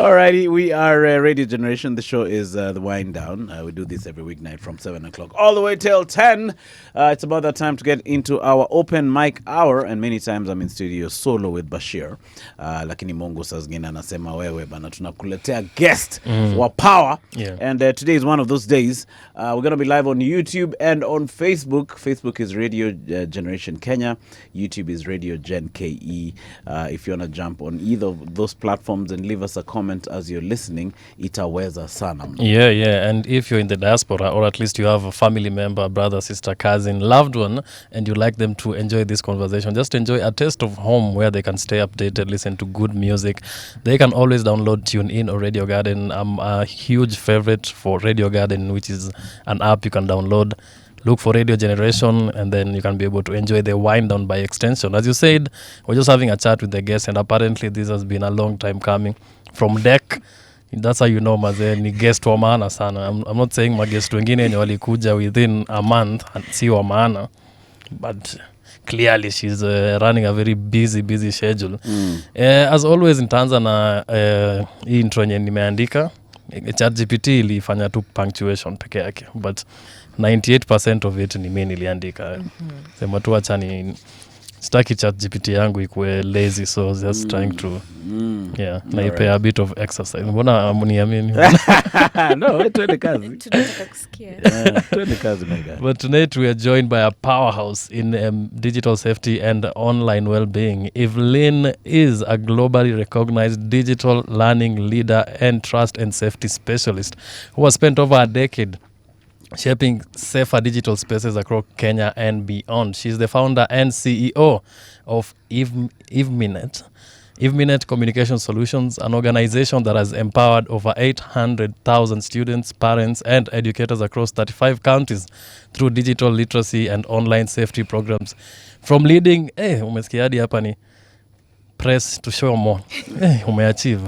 Alrighty, we are Radio Generation. The show is The Wind Down. We do this every weeknight from 7 o'clock all the way till 10. It's about that time to get into our open mic hour, and many times I'm in studio solo with Bashir. Lakini Mungu saa zingine anasema wewe bana tunakuletea guest wa power. Yeah. And today is one of those days. We're going to be live on YouTube and on Facebook. Facebook is Radio Generation Kenya. YouTube is Radio Gen KE. If you want to jump on either of those platforms and leave us a comment as you're listening, itaweza sana. Yeah. And if you're in the diaspora, or at least you have a family member, brother, sister, cousin, loved one, and you like them to enjoy this conversation, just enjoy a taste of home where they can stay updated, listen to good music. They can always download TuneIn or Radio Garden. I'm a huge favorite for Radio Garden, which is an app you can download. Look for Radio Generation, and then you can be able to enjoy the wind down by extension. As you said, we're just having a chat with the guests, and apparently this has been a long time coming. From deck, that's how you know maze ni guest wa maana sana. I'm not saying maguest wengine ni walikuja within a month si wa maana, but clearly she's running a very busy schedule. As always nitaanza na hii intro yenye nimeandika. ChatGPT ilifanya tu punctuation peke yake, but 98% of it ni mimi niliandika. Sema tu acha ni staki ChatGPT yangu ikuwe lazy, so just trying to naipe a bit of exercise. Mbona amniamini? No, tuende kazi. Tunataka kusikia. Tuende kazi my guy. But tonight we are joined by a powerhouse in digital safety and online well-being. Evelyn is a globally recognized digital learning leader and trust and safety specialist who has spent over a decade shaping safer digital spaces across Kenya and beyond. She's the founder and CEO of EveMinute Communication Solutions, an organization that has empowered over 800,000 students, parents, and educators across 35 counties through digital literacy and online safety programs. From leading, umesikia hadi hapa ni press to show more. Umeachieve.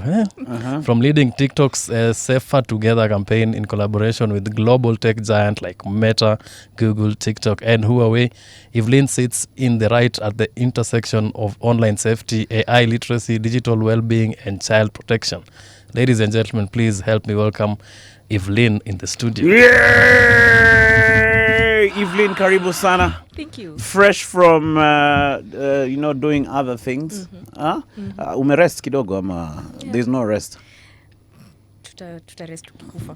From leading TikTok's Safer Together campaign in collaboration with global tech giant like Meta, Google, TikTok, and Huawei, Evelyn sits in the right at the intersection of online safety, AI literacy, digital well-being, and child protection. Ladies and gentlemen, please help me welcome Evelyn in the studio. Yay! Evelyn, karibu sana. Thank you. Fresh from doing other things. Umerest kidogo ama there's no rest? Tuta rest tukikufa.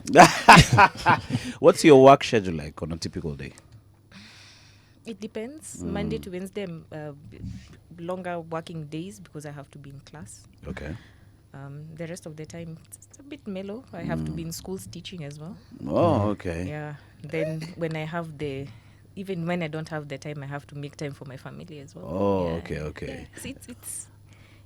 What's your work schedule like on a typical day? It depends. Monday to Wednesday, longer working days because I have to be in class. Okay. The rest of the time, it's a bit mellow. I have to be in schools teaching as well. Oh, okay. Yeah. Then when I have even when I don't have the time, I have to make time for my family as well. Oh, yeah. Okay. Yeah. It's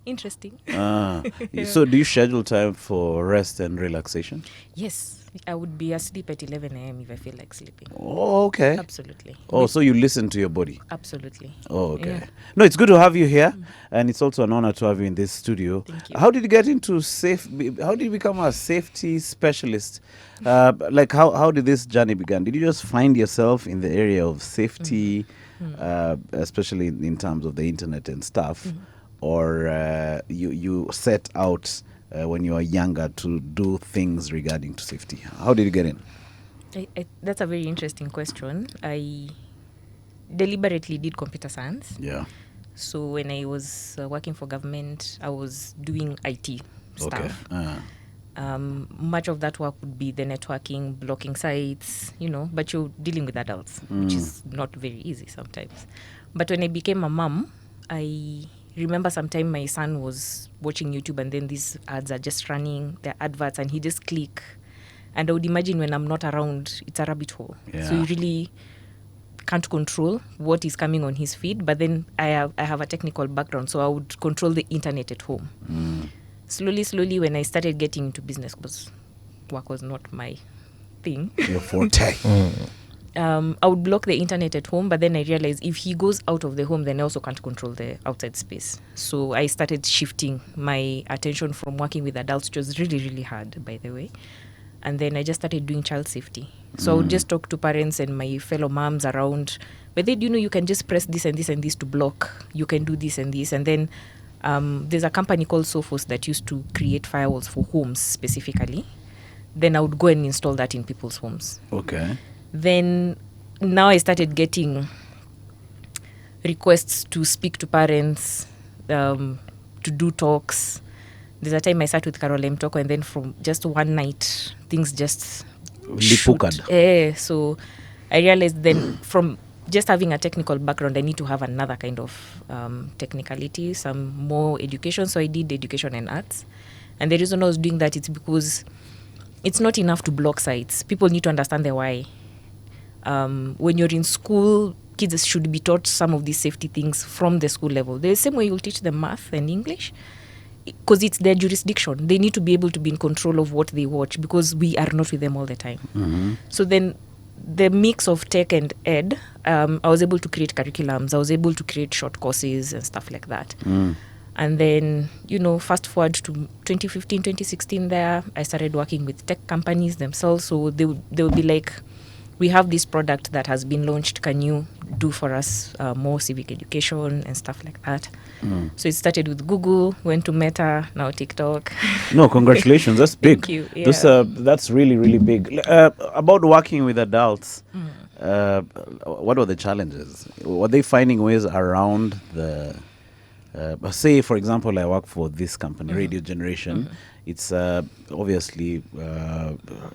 interesting. So do you schedule time for rest and relaxation? Yes. I would be asleep at 11 a.m. if I feel like sleeping. Oh, okay. Absolutely. Oh, so you listen to your body? Absolutely. Oh, okay. Yeah. No, it's good to have you here, and it's also an honor to have you in this studio. Thank you. How did you get into how did you become a safety specialist? How did this journey begin? Did you just find yourself in the area of safety, especially in terms of the internet and stuff, or you set out when you were younger to do things regarding to safety? How did you get in? That's a very interesting question. I deliberately did computer science. Yeah. So when I was working for government, I was doing IT stuff. Okay. Much of that work would be the networking, blocking sites, but you're dealing with adults, which is not very easy sometimes. But when I became a mom, I remember sometime my son was watching YouTube and then these ads are just running, the adverts, and he just click. And I would imagine when I'm not around, it's a rabbit hole. Yeah. So you really can't control what is coming on his feed. But then I have a technical background, so I would control the internet at home. Slowly, when I started getting into business, because work was not my thing. Your forte. I would block the internet at home, but then I realized if he goes out of the home, then I also can't control the outside space. So I started shifting my attention from working with adults, which was really, really hard, by the way. And then I just started doing child safety. So I would just talk to parents and my fellow moms around, but then, you can just press this and this and this to block. You can do this and this. And then There's a company called Sophos that used to create firewalls for homes specifically. Then I would go and install that in people's homes. Okay. Then now I started getting requests to speak to parents, to do talks. There's a time I sat with Carol Mtoko, and then from just one night, things just Lipukad. so I realized then from just having a technical background, I need to have another kind of technicality, some more education. So I did education and arts. And the reason I was doing that is because it's not enough to block sites. People need to understand the why. When you're in school, kids should be taught some of these safety things from the school level. The same way you'll teach them math and English, because it's their jurisdiction. They need to be able to be in control of what they watch, because we are not with them all the time. Mm-hmm. So then the mix of tech and ed, I was able to create curriculums. I was able to create short courses and stuff like that. And then, fast forward to 2015, 2016 there, I started working with tech companies themselves. So they would be like, we have this product that has been launched. Can you do for us more civic education and stuff like that? So it started with Google, went to Meta, now TikTok. No, congratulations. That's big. Thank you. Yeah. That's really, really big. About working with adults, what were the challenges? Were they finding ways around the... say, for example, I work for this company, Radio Generation. It's obviously,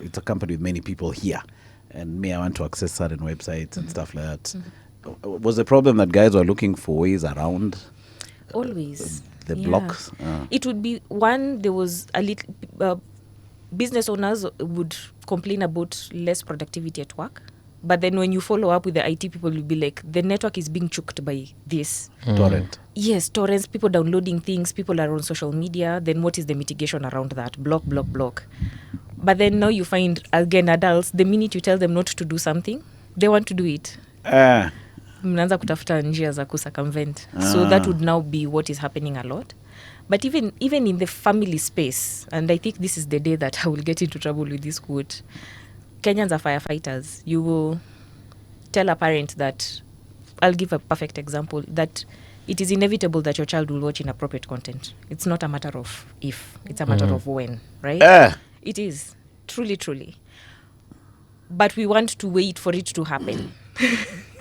it's a company with many people here. And I want to access certain websites and stuff like that. Was the problem that guys were looking for ways around Always the blocks? It would be one, there was a little business owners would complain about less productivity at work, but then when you follow up with the IT people, you'll be like, the network is being choked by this torrent. Yes, torrents, people downloading things, people are on social media. Then what is the mitigation around that? Block. But then now you find, again, adults, the minute you tell them not to do something, they want to do it. Mnaanza kutafuta njia za kucircumvent. So that would now be what is happening a lot. But even in the family space, and I think this is the day that I will get into trouble with this quote, Kenyans are firefighters. You will tell a parent that, I'll give a perfect example, that it is inevitable that your child will watch inappropriate content. It's not a matter of if, it's a matter of when, right? It is, truly. But we want to wait for it to happen.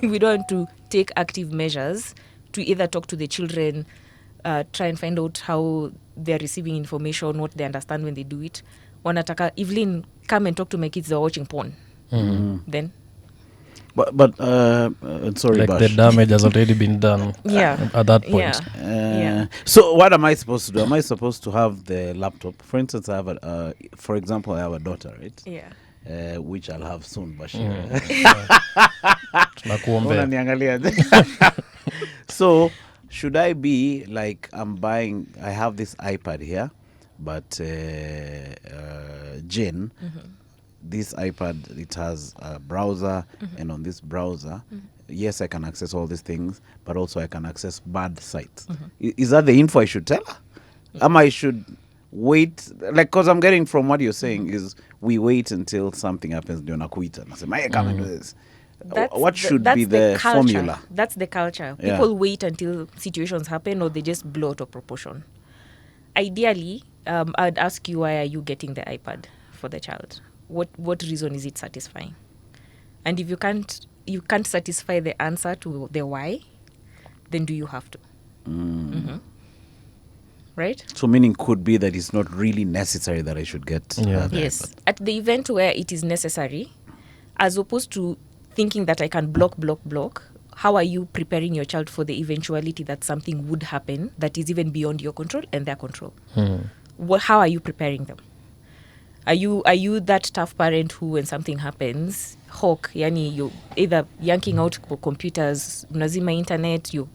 We don't want to take active measures to either talk to the children, try and find out how they're receiving information, what they understand when they do it. Wanataka, Evelyn, come and talk to my kids, they're watching porn. Then? But sorry, like Bash. the damage has already been done at that point. So what am I supposed to do? Am I supposed to have the laptop? For instance, I have for example, I have a daughter, right? Yeah. Which I'll have soon, Bashir. So should I be like, I have this iPad here, but Jen, this iPad, it has a browser, and on this browser, yes, I can access all these things, but also I can access bad sites. Is that the info I should tell her? I should wait, like, because I'm getting from what you're saying is we wait until something happens, and I say, Maya, come and do this. What should be the formula? That's the culture. People wait until situations happen, or they just blow out of proportion. Ideally, I'd ask you, why are you getting the iPad for the child? What reason is it satisfying? And if you can't satisfy the answer to the why, then do you have to? Right? So meaning could be that it's not really necessary that I should get yes, iPad. At the event where it is necessary, as opposed to thinking that I can block, how are you preparing your child for the eventuality that something would happen that is even beyond your control and their control? How are you preparing them? Are you that tough parent who, when something happens, you either yanking out computers, unazima internet, you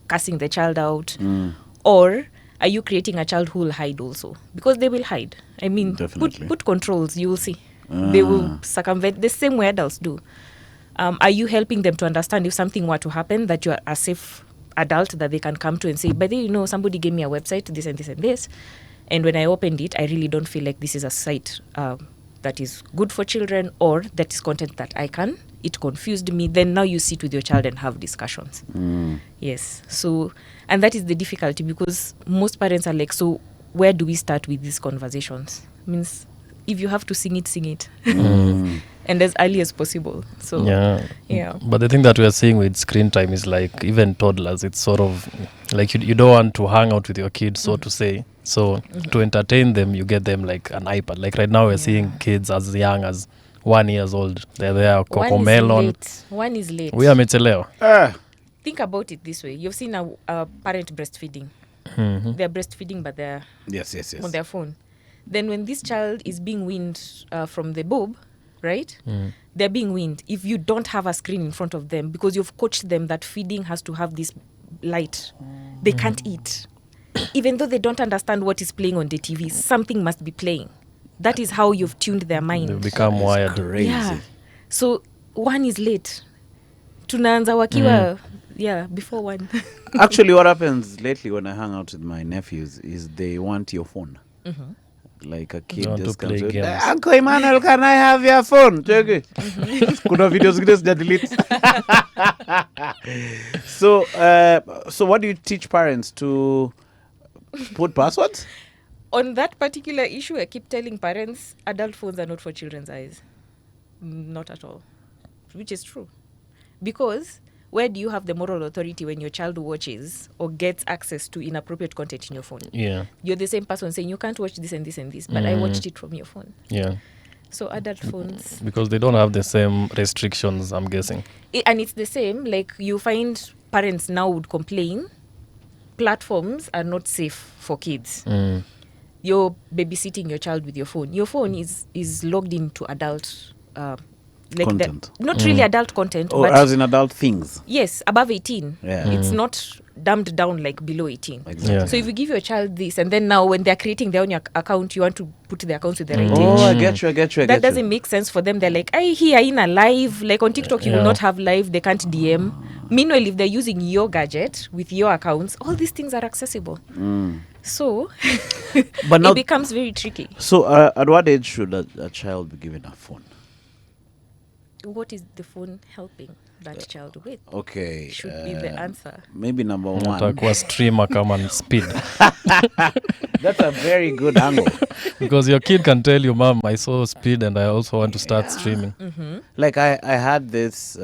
cussing the child out, or are you creating a child who will hide also? Because they will hide. I mean, put controls, you will see. They will circumvent the same way adults do. Are you helping them to understand if something were to happen, that you are a safe adult that they can come to and say, but somebody gave me a website, this and this and this. And when I opened it, I really don't feel like this is a site that is good for children or that is content that it confused me, then now you sit with your child and have discussions. Yes. So, and that is the difficulty, because most parents are like, so where do we start with these conversations? Means if you have to sing it and as early as possible. So yeah. But the thing that we are seeing with screen time is like even toddlers, it's sort of like you don't want to hang out with your kids, so to say. So to entertain them, you get them like an iPad. Like right now we're seeing kids as young as 1 year old. They're there, Cocomelon. One is late. We are mechelewa. Think about it this way. You've seen a parent breastfeeding. They're breastfeeding, but they're yes on their phone. Then when this child is being weaned from the boob, right? They're being weaned. If you don't have a screen in front of them, because you've coached them that feeding has to have this light, they can't eat. Even though they don't understand what is playing on the TV, something must be playing. That is how you've tuned their mind. They become wired. Crazy. Yeah. So one is late. Tunaanza wakiwa before one. Actually, what happens lately when I hang out with my nephews is they want your phone. Like a kid just comes with, Uncle Emmanuel, can I have your phone? Kuna videos zingine delete. So what do you teach parents to put passwords? On that particular issue, I keep telling parents, adult phones are not for children's eyes. Not at all. Which is true. Because where do you have the moral authority when your child watches or gets access to inappropriate content in your phone? Yeah. You're the same person saying, you can't watch this and this and this, but I watched it from your phone. Yeah. So adult phones... Because they don't have the same restrictions, I'm guessing. And it's the same, like you find parents now would complain, platforms are not safe for kids. You're babysitting your child with your phone. Your phone is logged into adult... like content. Not really adult content, or but as in adult things. Yes, above 18. Yeah. It's not dumbed down like below 18. Exactly. Yeah. So if you give your child this, and then now when they're creating their own account, you want to put the accounts with the right Oh, age. I get you. That doesn't make sense for them. They're like, here in a live, like on TikTok, you will not have live. They can't DM. Meanwhile, if they're using your gadget with your accounts, all these things are accessible. So But now, it becomes very tricky. So at what age should a child be given a phone? What is the phone helping that child with? Okay. Should be the answer. Maybe number one. Atakuwa streamer kama ni speed. That's a very good angle. Because your kid can tell you, Mom, I saw speed and I also want to start streaming. Like I have this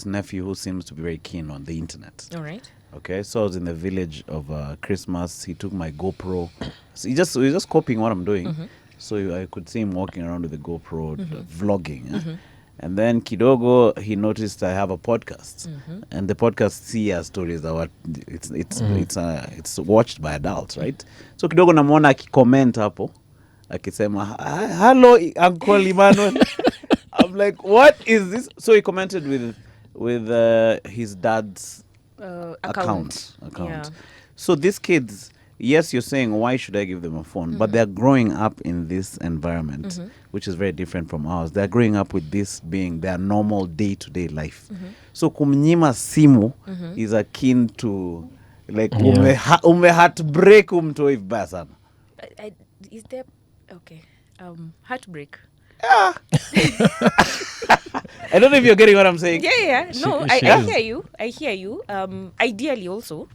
nephew who seems to be very keen on the internet. All right. Okay, so I was in the village of Christmas. He took my GoPro. So he was just copying what I'm doing. So I could see him walking around with the GoPro, vlogging. And then kidogo, he noticed I have a podcast, and the podcast see stories are what it's watched by adults, right? So kidogo namwona akicomment hapo, akisema, hello Uncle Emmanuel. I'm like, what is this? So he commented with his dad's account. Yeah. So these kids, yes, you're saying, why should I give them a phone? But they're growing up in this environment, which is very different from ours. They're growing up with this being their normal day-to-day life. So kumnyima simu is akin to, like, ume heartbreak umtoi vibaya sana. Is there... Okay. Heartbreak. Yeah. I don't know if you're getting what I'm saying. Yeah. No, I hear you. Ideally also,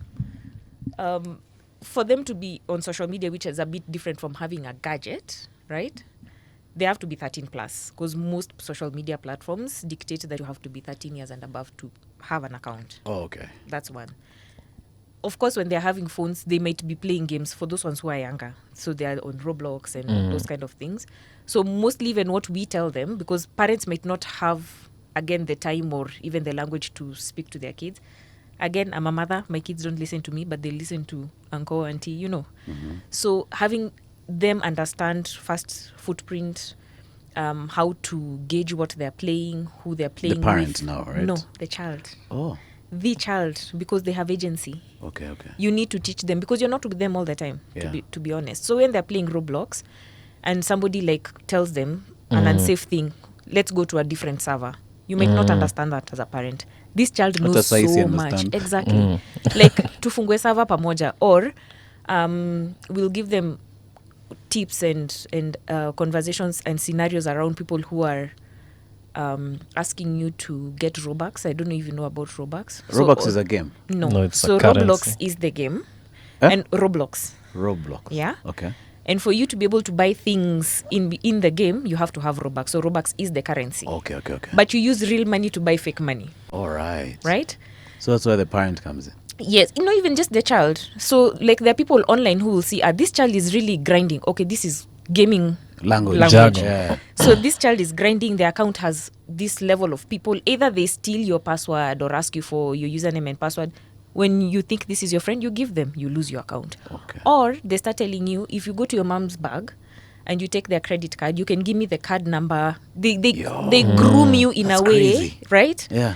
for them to be on social media, which is a bit different from having a gadget, right? They have to be 13 plus, because most social media platforms dictate that you have to be 13 years and above to have an account. Oh, okay. That's one. Of course, when they're having phones, they might be playing games for those ones who are younger. So they are on Roblox and those kind of things. So mostly even what we tell them, because parents might not have, again, the time or even the language to speak to their kids. Again, I'm a mother. My kids don't listen to me, but they listen to uncle, auntie, you know. So having them understand first footprint, how to gauge what they're playing, who they're playing with. The parent now, right? No, the child. Oh. The child, because they have agency. Okay. You need to teach them, because you're not with them all the time, to be honest. So when they're playing Roblox and somebody like tells them an unsafe thing, let's go to a different server. You might not understand that as a parent. This child knows so much. Exactly. Like tufungue server pamoja, or we'll give them tips and conversations and scenarios around people who are asking you to get Robux. I don't know if you know about Robux. Robux is a game. No, it's so a currency. Roblox is the game. Huh? And Roblox. Roblox. Yeah. Okay. And for you to be able to buy things in the game, you have to have Robux. So Robux is the currency. Okay. But you use real money to buy fake money. All right. Right? So that's where the parent comes in. Yes, not even just the child. So like there are people online who will see, this child is really grinding. Okay, this is gaming Language. Jargon. Yeah. So this child is grinding, the account has this level of people. Either they steal your password or ask you for your username and password. When you think this is your friend, you give them, you lose your account. Okay. Or they start telling you, if you go to your mom's bag and you take their credit card, you can give me the card number. They groom you in That's a way, crazy. right? Yeah.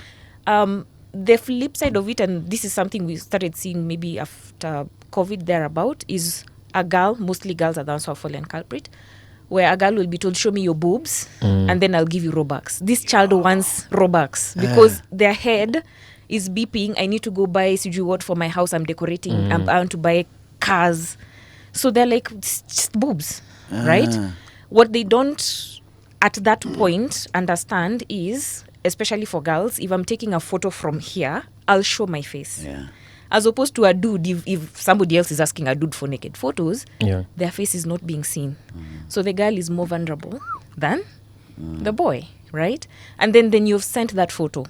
The flip side of it, and this is something we started seeing maybe after COVID thereabout, is a girl, mostly girls are the ones who are fallen culprit, where a girl will be told, show me your boobs, and then I'll give you Robux. This child wants Robux because their head is beeping, I need to go buy Suju what for my house, I'm decorating, I want to buy cars. So they're like, it's just boobs, right? What they don't, at that point, understand is, especially for girls, if I'm taking a photo from here, I'll show my face. Yeah. As opposed to a dude, if somebody else is asking a dude for naked photos, Yeah. their face is not being seen. So the girl is more vulnerable than the boy, right? And then you've sent that photo.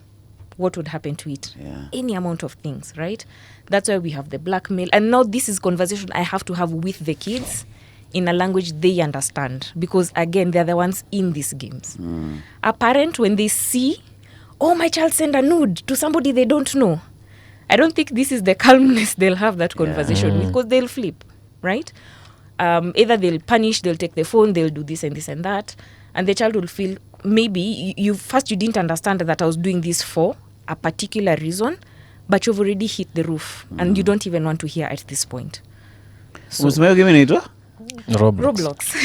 What would happen to it? Yeah. Any amount of things, right? That's why we have the blackmail. And now this is conversation I have to have with the kids in a language they understand. Because again, they're the ones in these games. A parent, when they see, oh, my child sent a nude to somebody they don't know, I don't think this is the calmness they'll have that conversation with, because they'll flip, right? Either they'll punish, they'll take the phone, they'll do this and that. And the child will feel, maybe you didn't understand that I was doing this for a particular reason, but you've already hit the roof and you don't even want to hear at this point. So, Umesema hiyo game inaitwa? Roblox.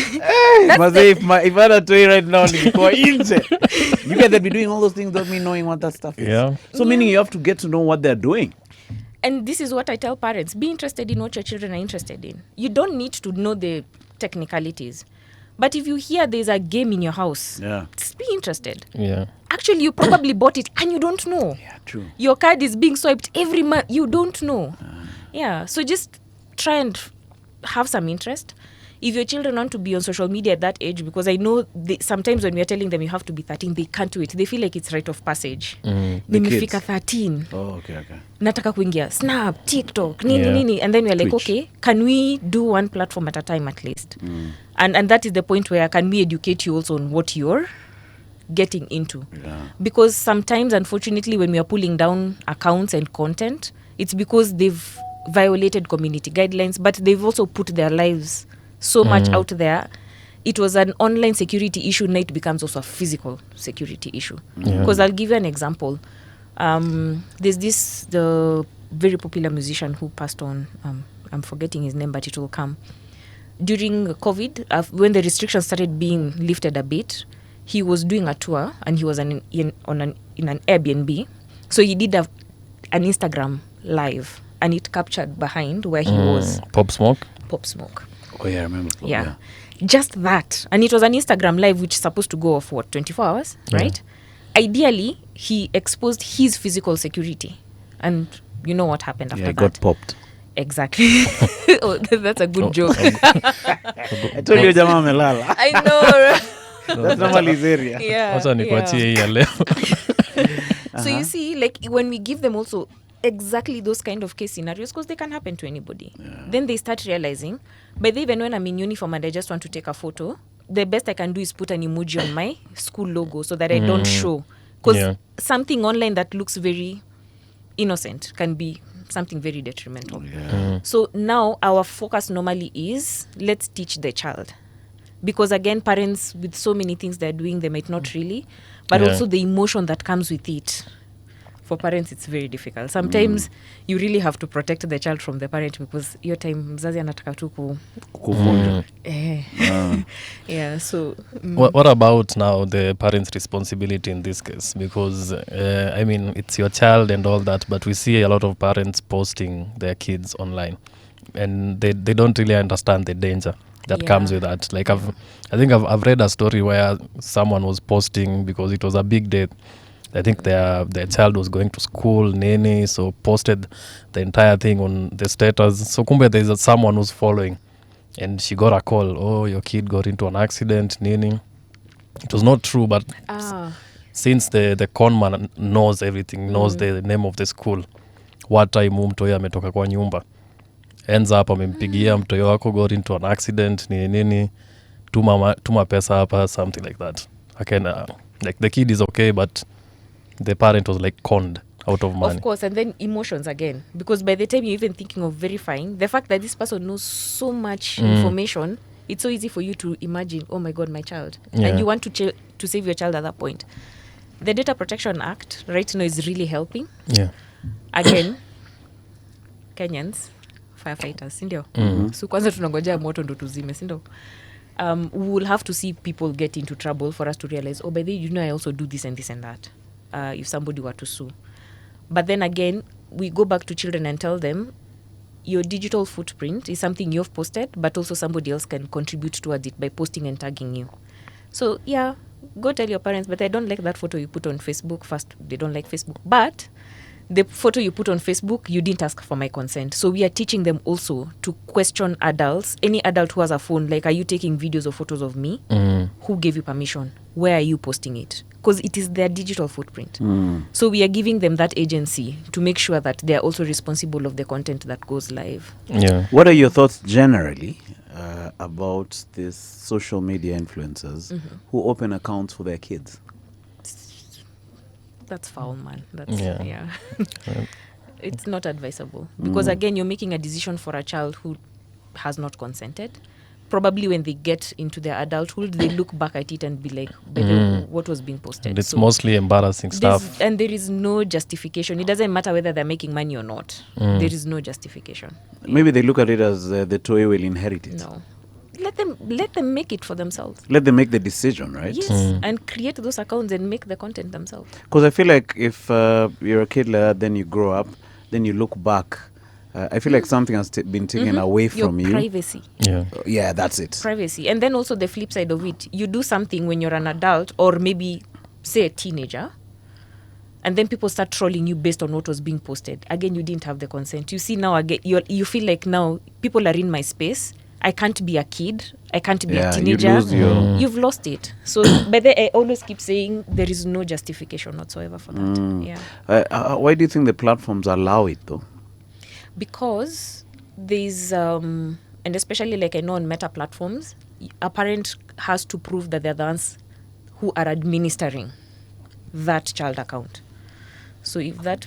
Mazee, if I had a toy right now, nilikuwa nje. You guys that be doing all those things without me knowing what that stuff is. Yeah. So meaning you have to get to know what they're doing. And this is what I tell parents. Be interested in what your children are interested in. You don't need to know the technicalities. But if you hear there's a game in your house, just be interested. Yeah. Actually, you probably bought it and you don't know. Yeah, true. Your card is being swiped every month. You don't know. Yeah. So just try and have some interest. If your children want to be on social media at that age, because I know sometimes when we are telling them you have to be 13, they can't do it. They feel like it's rite of passage. Nimefika 13. Oh, okay. Nataka kuingia Snap, TikTok, nini. And then we're like, Twitch. okay, can we do one platform at a time at least? And that is the point where can we educate you also on what you're getting into? Yeah. Because sometimes, unfortunately, when we are pulling down accounts and content, it's because they've violated community guidelines, but they've also put their lives so much out there. It was an online security issue, now it becomes also a physical security issue. Because I'll give you an example. There's the very popular musician who passed on. I'm forgetting his name, but it will come. During COVID, when the restrictions started being lifted a bit, he was doing a tour and he was in an Airbnb. So he did an Instagram live and it captured behind where he was. Pop Smoke. Oh, yeah, I remember. Yeah. Just that. And it was an Instagram live which is supposed to go off, 24 hours, right? Ideally, he exposed his physical security. And you know what happened after that? He got popped. Exactly. Oh, that's a good joke. I told you jamaa amelala. I know. That's normally his area. Yeah. Wacha nikuachie hii ya leo. So you see, like when we give them also exactly those kind of case scenarios, because they can happen to anybody. Then they start realizing, but even when I'm in uniform and I just want to take a photo, the best I can do is put an emoji on my school logo so that I don't show. Because something online that looks very innocent can be something very detrimental. So now our focus normally is, let's teach the child. Because again, parents with so many things they're doing, they might not really, but also the emotion that comes with it. For parents, it's very difficult. Sometimes you really have to protect the child from the parent, because your time mzazi anataka tu Kuvunja. Yeah, so What about now the parents' responsibility in this case? Because, I mean, it's your child and all that, but we see a lot of parents posting their kids online and they don't really understand the danger. that comes with that. Like I think I've read a story where someone was posting because it was a big day. I think their child was going to school, nini, so posted the entire thing on the status. So kumbe there's someone who's following, and she got a call. Oh, your kid got into an accident, nini. It was not true, but since the con man knows everything, knows the name of the school, what time mtoyo ametoka kwa nyumba, ends up amempigia mtoyo wako got into an accident, nini, tuma pesa hapa, something like that. Again, like the kid is okay, but the parent was like conned out of money. Of course, and then emotions again. Because by the time you're even thinking of verifying, the fact that this person knows so much information, it's so easy for you to imagine, oh my God, my child. And you want to save your child at that point. The Data Protection Act right now is really helping. Yeah. Again, Kenyans, firefighters, sindio? So kwanza tunangojea moto ndo tuzime, sindio? We will have to see people get into trouble for us to realize, oh, by the way, you know, I also do this and this and that. If somebody were to sue. But then again, we go back to children and tell them your digital footprint is something you've posted, but also somebody else can contribute towards it by posting and tagging you. So yeah, go tell your parents, but I don't like that photo you put on Facebook. First, they don't like Facebook. But the photo you put on Facebook, you didn't ask for my consent. So we are teaching them also to question adults. Any adult who has a phone, like, are you taking videos or photos of me? Who gave you permission? Where are you posting it? Because it is their digital footprint. So we are giving them that agency to make sure that they are also responsible of the content that goes live. Yeah. What are your thoughts generally about these social media influencers who open accounts for their kids? That's foul, man. That's It's not advisable. Because again, you're making a decision for a child who has not consented. Probably when they get into their adulthood, they look back at it and be like, what was being posted? And it's mostly embarrassing stuff. And there is no justification. It doesn't matter whether they're making money or not. There is no justification. Maybe they look at it as the toy will inherit it. No. Let them make it for themselves. Let them make the decision, right? Yes, and create those accounts and make the content themselves. Because I feel like if you're a kid like that, then you grow up, then you look back. I feel like something has been taken away from you. Privacy. Yeah, that's it. Privacy. And then also the flip side of it, you do something when you're an adult or maybe, say, a teenager, and then people start trolling you based on what was being posted. Again, you didn't have the consent. You see now, again, you feel like now people are in my space. I can't be a kid. I can't be a teenager. You've lost it. So, but I always keep saying there is no justification whatsoever for that. Why do you think the platforms allow it, though? Because there's, and especially like I know on Meta platforms, a parent has to prove that they're the ones who are administering that child account. So if that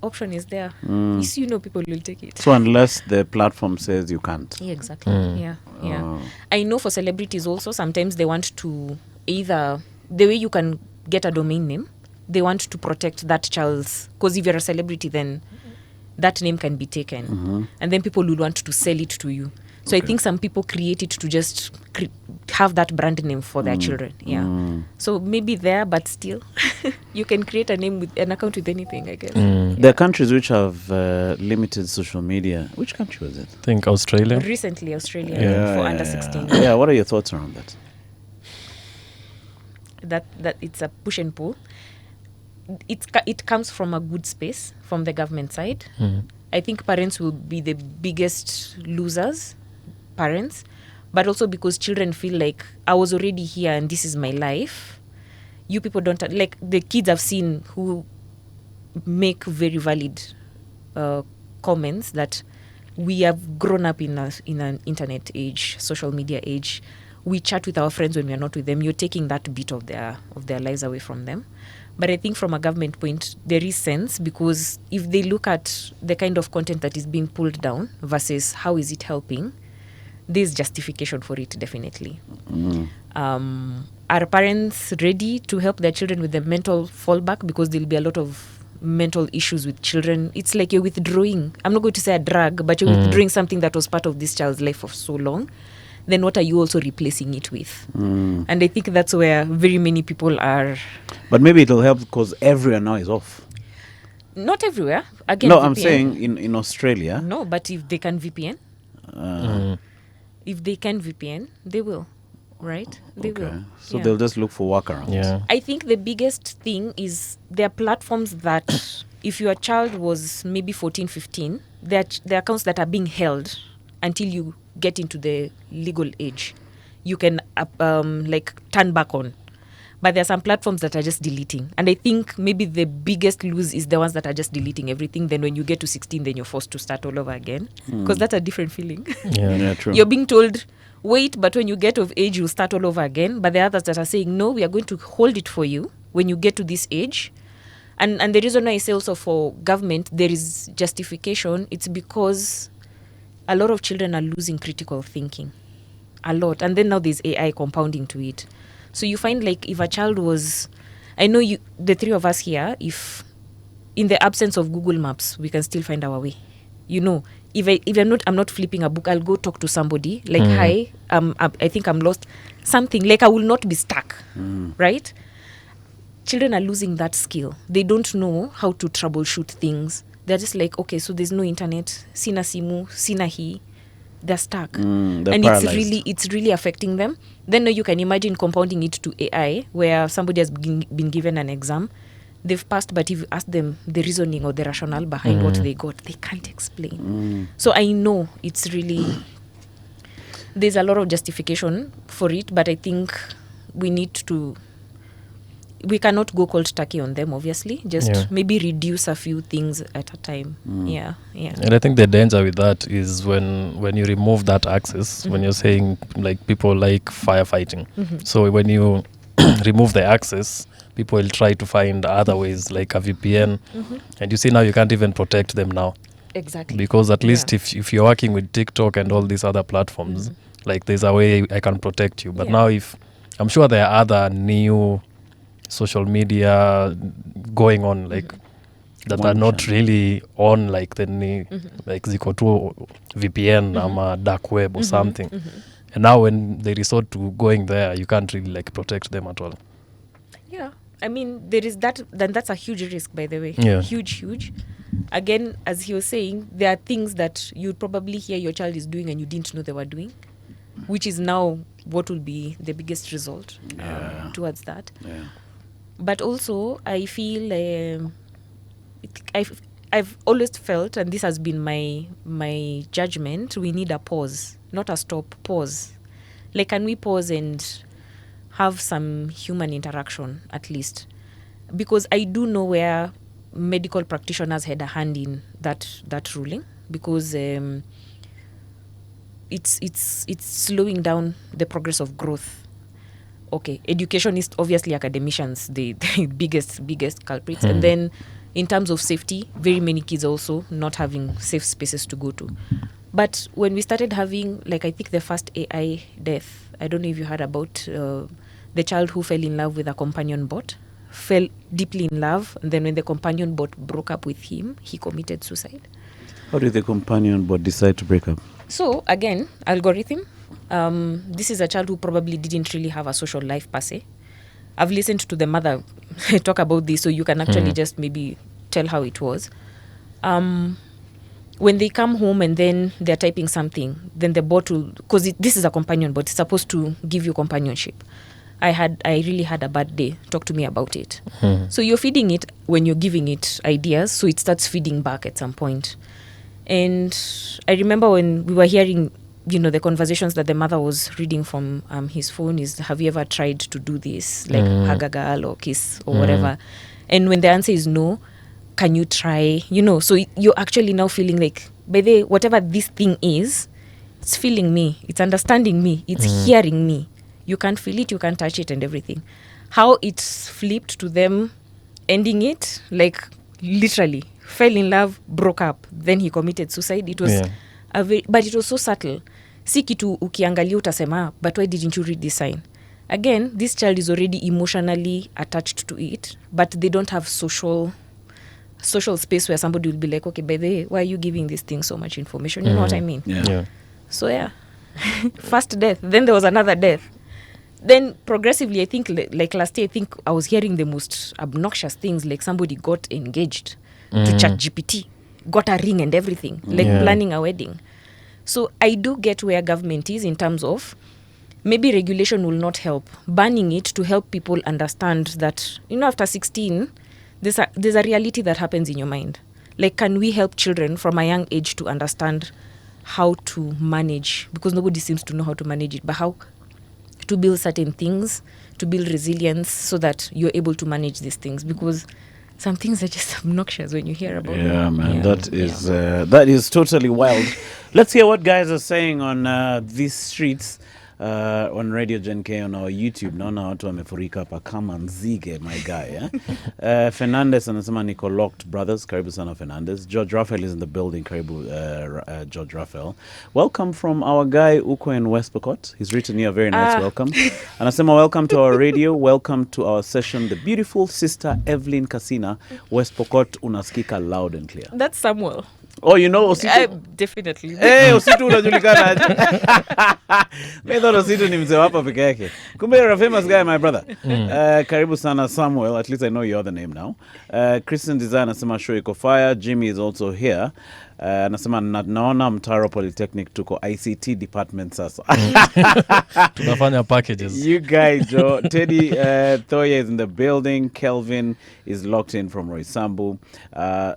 option is there, you know people will take it. So unless the platform says you can't. Yeah, exactly. Yeah. I know for celebrities also, sometimes they want to either, the way you can get a domain name, they want to protect that child's, because if you're a celebrity, then that name can be taken. And then people will want to sell it to you. So I think some people create it to just have that brand name for their children. So maybe there, but still, you can create a name with an account with anything, I guess. There are countries which have limited social media. Which country was it? I think Australia. Recently, Australia for under 16. Yeah, what are your thoughts around that? That it's a push and pull. It comes from a good space from the government side. I think parents will be the biggest losers. Parents, but also because children feel like I was already here and this is my life. You people don't like the kids I've seen who make very valid comments that we have grown up in an internet age, social media age. We chat with our friends when we are not with them. You're taking that bit of their lives away from them. But I think from a government point, there is sense, because if they look at the kind of content that is being pulled down versus how is it helping, there's justification for it, definitely. Are parents ready to help their children with the mental fallback? Because there'll be a lot of mental issues with children. It's like you're withdrawing. I'm not going to say a drug, but you're withdrawing something that was part of this child's life for so long. Then what are you also replacing it with? And I think that's where very many people are. But maybe it'll help because everyone now is off. Not everywhere. Again, no, VPN. I'm saying in Australia. No, but if they can VPN. If they can VPN, they will, right? They will. So Yeah. they'll just look for workarounds. Yeah. I think the biggest thing is there are platforms that if your child was maybe 14, 15, there are accounts that are being held until you get into the legal age. You can like turn back on. But there are some platforms that are just deleting. And I think maybe the biggest lose is the ones that are just deleting everything. Then when you get to 16, then you're forced to start all over again. Because that's a different feeling. Yeah. True. You're being told, wait, but when you get of age, you'll start all over again. But there are others that are saying, no, we are going to hold it for you when you get to this age. And the reason why I say also for government, there is justification. It's because a lot of children are losing critical thinking. A lot. And then now there's AI compounding to it. So you find like if a child was, I know you, the three of us here, if in the absence of Google Maps, we can still find our way. You know, if I'm not flipping a book, I'll go talk to somebody like, hi, I think I'm lost. Something like I will not be stuck, right? Children are losing that skill. They don't know how to troubleshoot things. They're just like, okay, so there's no internet, sina simu, sina hii. They're stuck. They're And paralyzed. it's really affecting them. Then now you can imagine compounding it to AI, where somebody has been given an exam. They've passed, but if you ask them the reasoning or the rationale behind what they got, they can't explain. So I know it's really, there's a lot of justification for it, but I think we cannot go cold turkey on them, obviously. Just maybe reduce a few things at a time. Yeah. And I think the danger with that is when you remove that access, when you're saying like people like firefighting. So when you remove the access, people will try to find other ways like a VPN. And you see now you can't even protect them now. Exactly. Because at least if you're working with TikTok and all these other platforms, like there's a way I can protect you. But now if I'm sure there are other new social media going on like that are not really on like the like ziko tu VPN ama dark web or something. And now when they resort to going there, you can't really like protect them at all. Yeah. I mean, there is that, then that's a huge risk, by the way. Yeah. Huge. Again, as he was saying, there are things that you'd probably hear your child is doing and you didn't know they were doing, which is now what will be the biggest result towards that. Yeah. But also, I feel I've always felt, and this has been my judgment, we need a pause, not a stop, pause. Like, can we pause and have some human interaction at least? Because I do know where medical practitioners had a hand in that ruling, because it's slowing down the progress of growth. Okay, educationists, obviously academicians, the biggest culprits. And then in terms of safety, very many kids also not having safe spaces to go to. But when we started having, like, I think the first AI death, I don't know if you heard about the child who fell in love with a companion bot, fell deeply in love, and then when the companion bot broke up with him, he committed suicide. How did the companion bot decide to break up? So again, algorithm. This is a child who probably didn't really have a social life per se. I've listened to the mother talk about this, so you can actually just maybe tell how it was. When they come home and then they're typing something, then the bot will, because this is a companion bot, it's supposed to give you companionship. I really had a bad day. Talk to me about it. So you're feeding it when you're giving it ideas, so it starts feeding back at some point. And I remember when we were hearing, the conversations that the mother was reading from his phone is, have you ever tried to do this? Like hug a girl or kiss or whatever. And when the answer is no, can you try? So you're actually now feeling like, by the way, whatever this thing is, it's feeling me. It's understanding me. It's hearing me. You can't feel it. You can't touch it and everything. How it's flipped to them ending it, like literally fell in love, broke up, then he committed suicide. It was but it was so subtle. Si kitu ukiangalia utasema, but why didn't you read this sign? Again, this child is already emotionally attached to it, but they don't have social space where somebody will be like, okay, by the way, why are you giving this thing so much information? You know what I mean? Yeah. So first death, then there was another death. Then progressively, I think, like last year, I think I was hearing the most obnoxious things, like somebody got engaged to ChatGPT, got a ring and everything, like planning a wedding. So I do get where government is in terms of maybe regulation will not help. Banning it to help people understand that, after 16, there's a reality that happens in your mind. Like, can we help children from a young age to understand how to manage? Because nobody seems to know how to manage it, but how to build certain things, to build resilience so that you're able to manage these things. Because some things are just obnoxious when you hear about them. Yeah, man, that is totally wild. Let's hear what guys are saying on these streets. On Radio Gen K on our YouTube. Naona watu wamefurika hapa kama nzige, my guy. Fernandez anasema niko locked brothers. Karibu sana Fernandez. George Raphael is in the building. Karibu George Raphael. Welcome from our guy Uko in West Pokot. He's written here a very nice welcome. Anasema welcome to our radio. Welcome to our session. The beautiful sister Evelyn Kasina. West Pokot unasikika loud and clear. That's Samuel. Oh, you know Ositu? Definitely. Hey, Ositu unajulikana aje? I thought Ositu ni mzee hapa peke yake. Kumbe you're a famous guy, my brother. Karibu sana Samuel. At least I know your other name now. Christian Design anasema show iko fire. Jimmy is also here. Anasema naona Mtaro Polytechnic tuko ICT department sasa. Tunafanya packages. You guys, Joe. Teddy Thoya is in the building. Kelvin is locked in from Roysambu.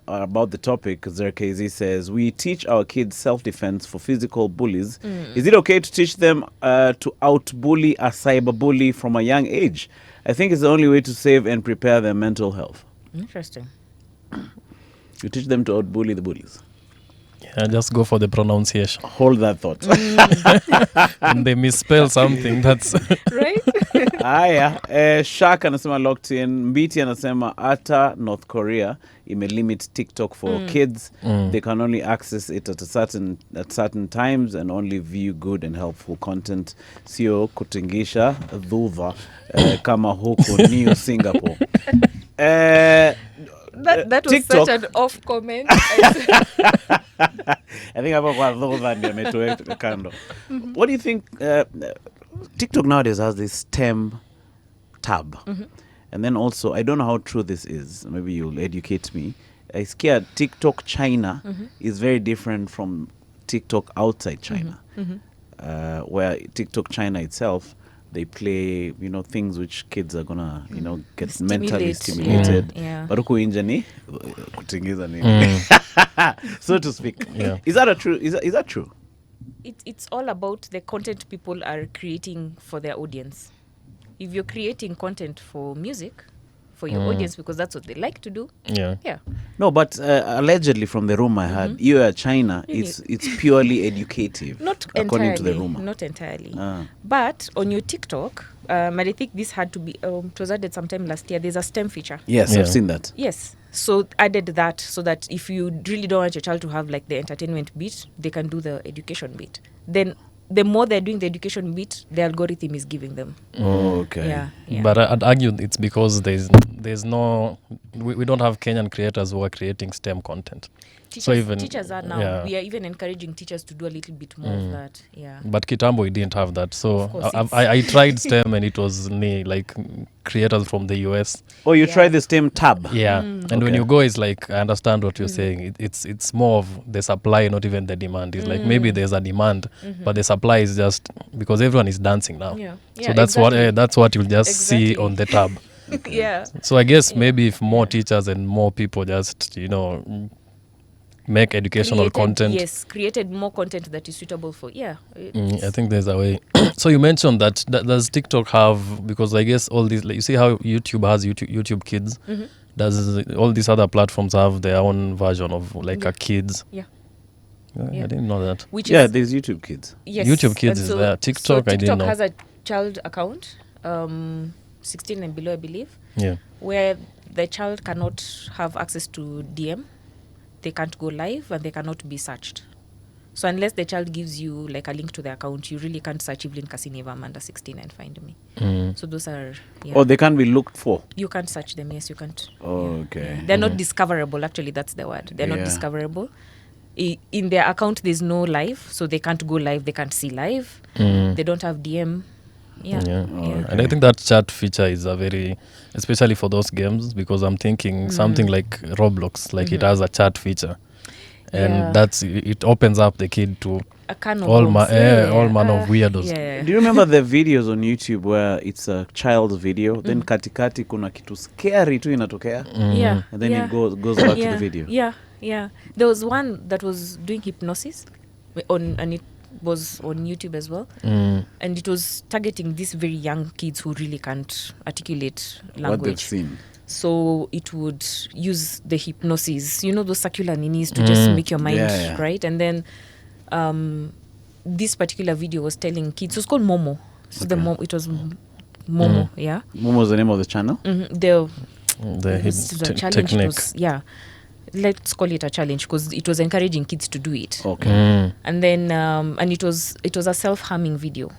About the topic, Zerkezi says, we teach our kids self-defense for physical bullies. Is it okay to teach them to out-bully a cyber-bully from a young age? I think it's the only way to save and prepare their mental health. Interesting. You teach them to out-bully the bullies. Yeah, just go for the pronunciation. Hold that thought. When they misspell something, that's... Right? Shak anasema locked in. Mbiti anasema ata North Korea limit TikTok for kids. They can only access it at certain times and only view good and helpful content. Sio kutingisha dhuva kama huko New Singapore. That was TikTok. such an off comment. I think hapo kwa dhuva ndio ametoweka kando. What do you think? TikTok nowadays has this STEM tab. And then also, I don't know how true this is. Maybe you'll educate me. I scared TikTok China is very different from TikTok outside China. Where TikTok China itself, they play, things which kids are gonna, get mentally stimulated. But huku nje ni kutingiza nini. So to speak. Yeah. Is that true? Is that true? It's all about the content people are creating for their audience. If you're creating content for music, for your audience, because that's what they like to do. Yeah. No, but allegedly from the rumor I heard, China, it's purely educative. Not according entirely, to the rumor. Not entirely. But on your TikTok, and I think this had to be, it was added sometime last year, there's a STEM feature. Yes, I've seen that. Yes. So added that so that if you really don't want your child to have like the entertainment bit, they can do the education bit. Then the more they're doing the education bit, the algorithm is giving them. Oh, okay. Yeah. But I'd argue it's because there's no... We don't have Kenyan creators who are creating STEM content. Teachers are now. We are even encouraging teachers to do a little bit more of that. Yeah. But Kitambo, we didn't have that. So course, I tried STEM and it was like creators from the US. Oh, you tried the STEM tab? Yeah. And when you go, it's like, I understand what you're saying. It's more of the supply, not even the demand. It's like maybe there's a demand, but the supply is just because everyone is dancing now. Yeah. So that's what you'll just see on the tab. Yeah. So I guess maybe if more teachers and more people just, make educational content. Yes, created more content that is suitable for, I think there's a way. So you mentioned that does TikTok have, because I guess all these, like, you see how YouTube has YouTube Kids, does all these other platforms have their own version of like a kids? Yeah. I didn't know that. There's YouTube Kids. Yes. YouTube Kids is there. TikTok, I didn't know. TikTok has a child account, 16 and below, I believe. Yeah. Where the child cannot have access to DM. They can't go live and they cannot be searched. So unless the child gives you like a link to the account, you really can't search Evelyn Kasina if I'm under 16 and find me. So those are... Oh, they can't be looked for? You can't search them, yes, you can't. Oh, okay. Yeah. They're not discoverable, actually, that's the word. They're not discoverable. In their account, there's no live, so they can't go live, they can't see live. They don't have DM. Okay. And I think that chat feature is a very, especially for those games, because I'm thinking something like Roblox, like it has a chat feature, and it opens up the kid to a can of all worms. all man of weirdos. Yeah. Do you remember the videos on YouTube where it's a child's video, then katikati kuna kitu scary tu inatokea, Yeah. and then yeah. it goes back to the video? Yeah. There was one that was doing hypnosis and it was on YouTube as well. And it was targeting these very young kids who really can't articulate language. What they've seen. So it would use the hypnosis, those circular ninis to just make your mind right. And then this particular video was telling kids, it was called Momo. So it was Momo, yeah. Momo's the name of the channel? The challenge technique. was, let's call it a challenge because it was encouraging kids to do it. Okay. And then and it was a self-harming video.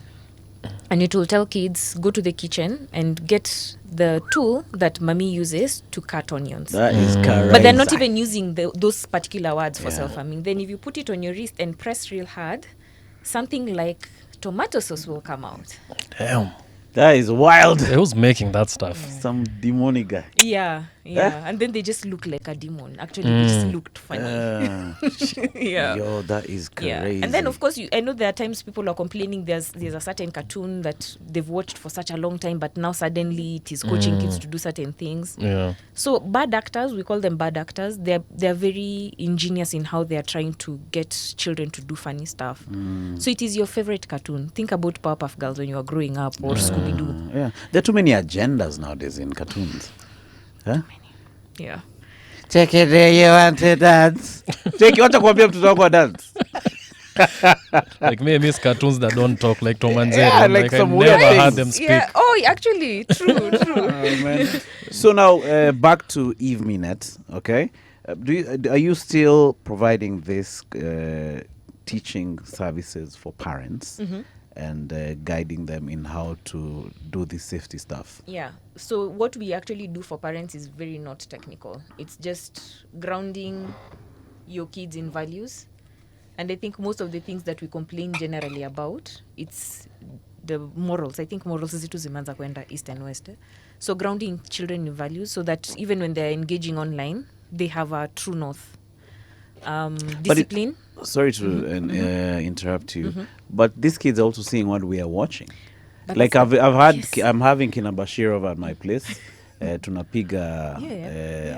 And it will tell kids, go to the kitchen and get the tool that mommy uses to cut onions. That is correct. But they're not even using those particular words for self-harming. Then if you put it on your wrist and press real hard, something like tomato sauce will come out. Damn. That is wild. Who's making that stuff? Some demonic guy. Yeah. And then they just look like a demon. Actually, they just looked funny. Yeah. Yo, that is crazy. And then, of course, I know there are times people are complaining there's a certain cartoon that they've watched for such a long time, but now suddenly it is coaching kids to do certain things. Yeah. So bad actors, we call them bad actors. They're very ingenious in how they are trying to get children to do funny stuff. So it is your favorite cartoon. Think about Powerpuff Girls when you were growing up, or Scooby-Doo. Yeah, there are too many agendas nowadays in cartoons. Huh? Yeah. Check it there, you want to dance. Check it, wacha kuambia mtoto wako dance. Like me, I miss cartoons that don't talk, like Tom and Jerry. Yeah, like some I weird never had things. them speak. Yeah. Oh, actually, true. Oh, man. So now back to Eve Minette, okay? Are you still providing this teaching services for parents and guiding them in how to do this safety stuff? Yeah. So what we actually do for parents is very not technical. It's just grounding your kids in values. And I think most of the things that we complain generally about, it's the morals. I think morals zitu zimeanza kwenda east and west. So grounding children in values so that even when they're engaging online, they have a true north. Discipline. Sorry to interrupt you, but these kids are also seeing what we are watching. But Like that's I'm having Kina Bashir over at my place. Tunapiga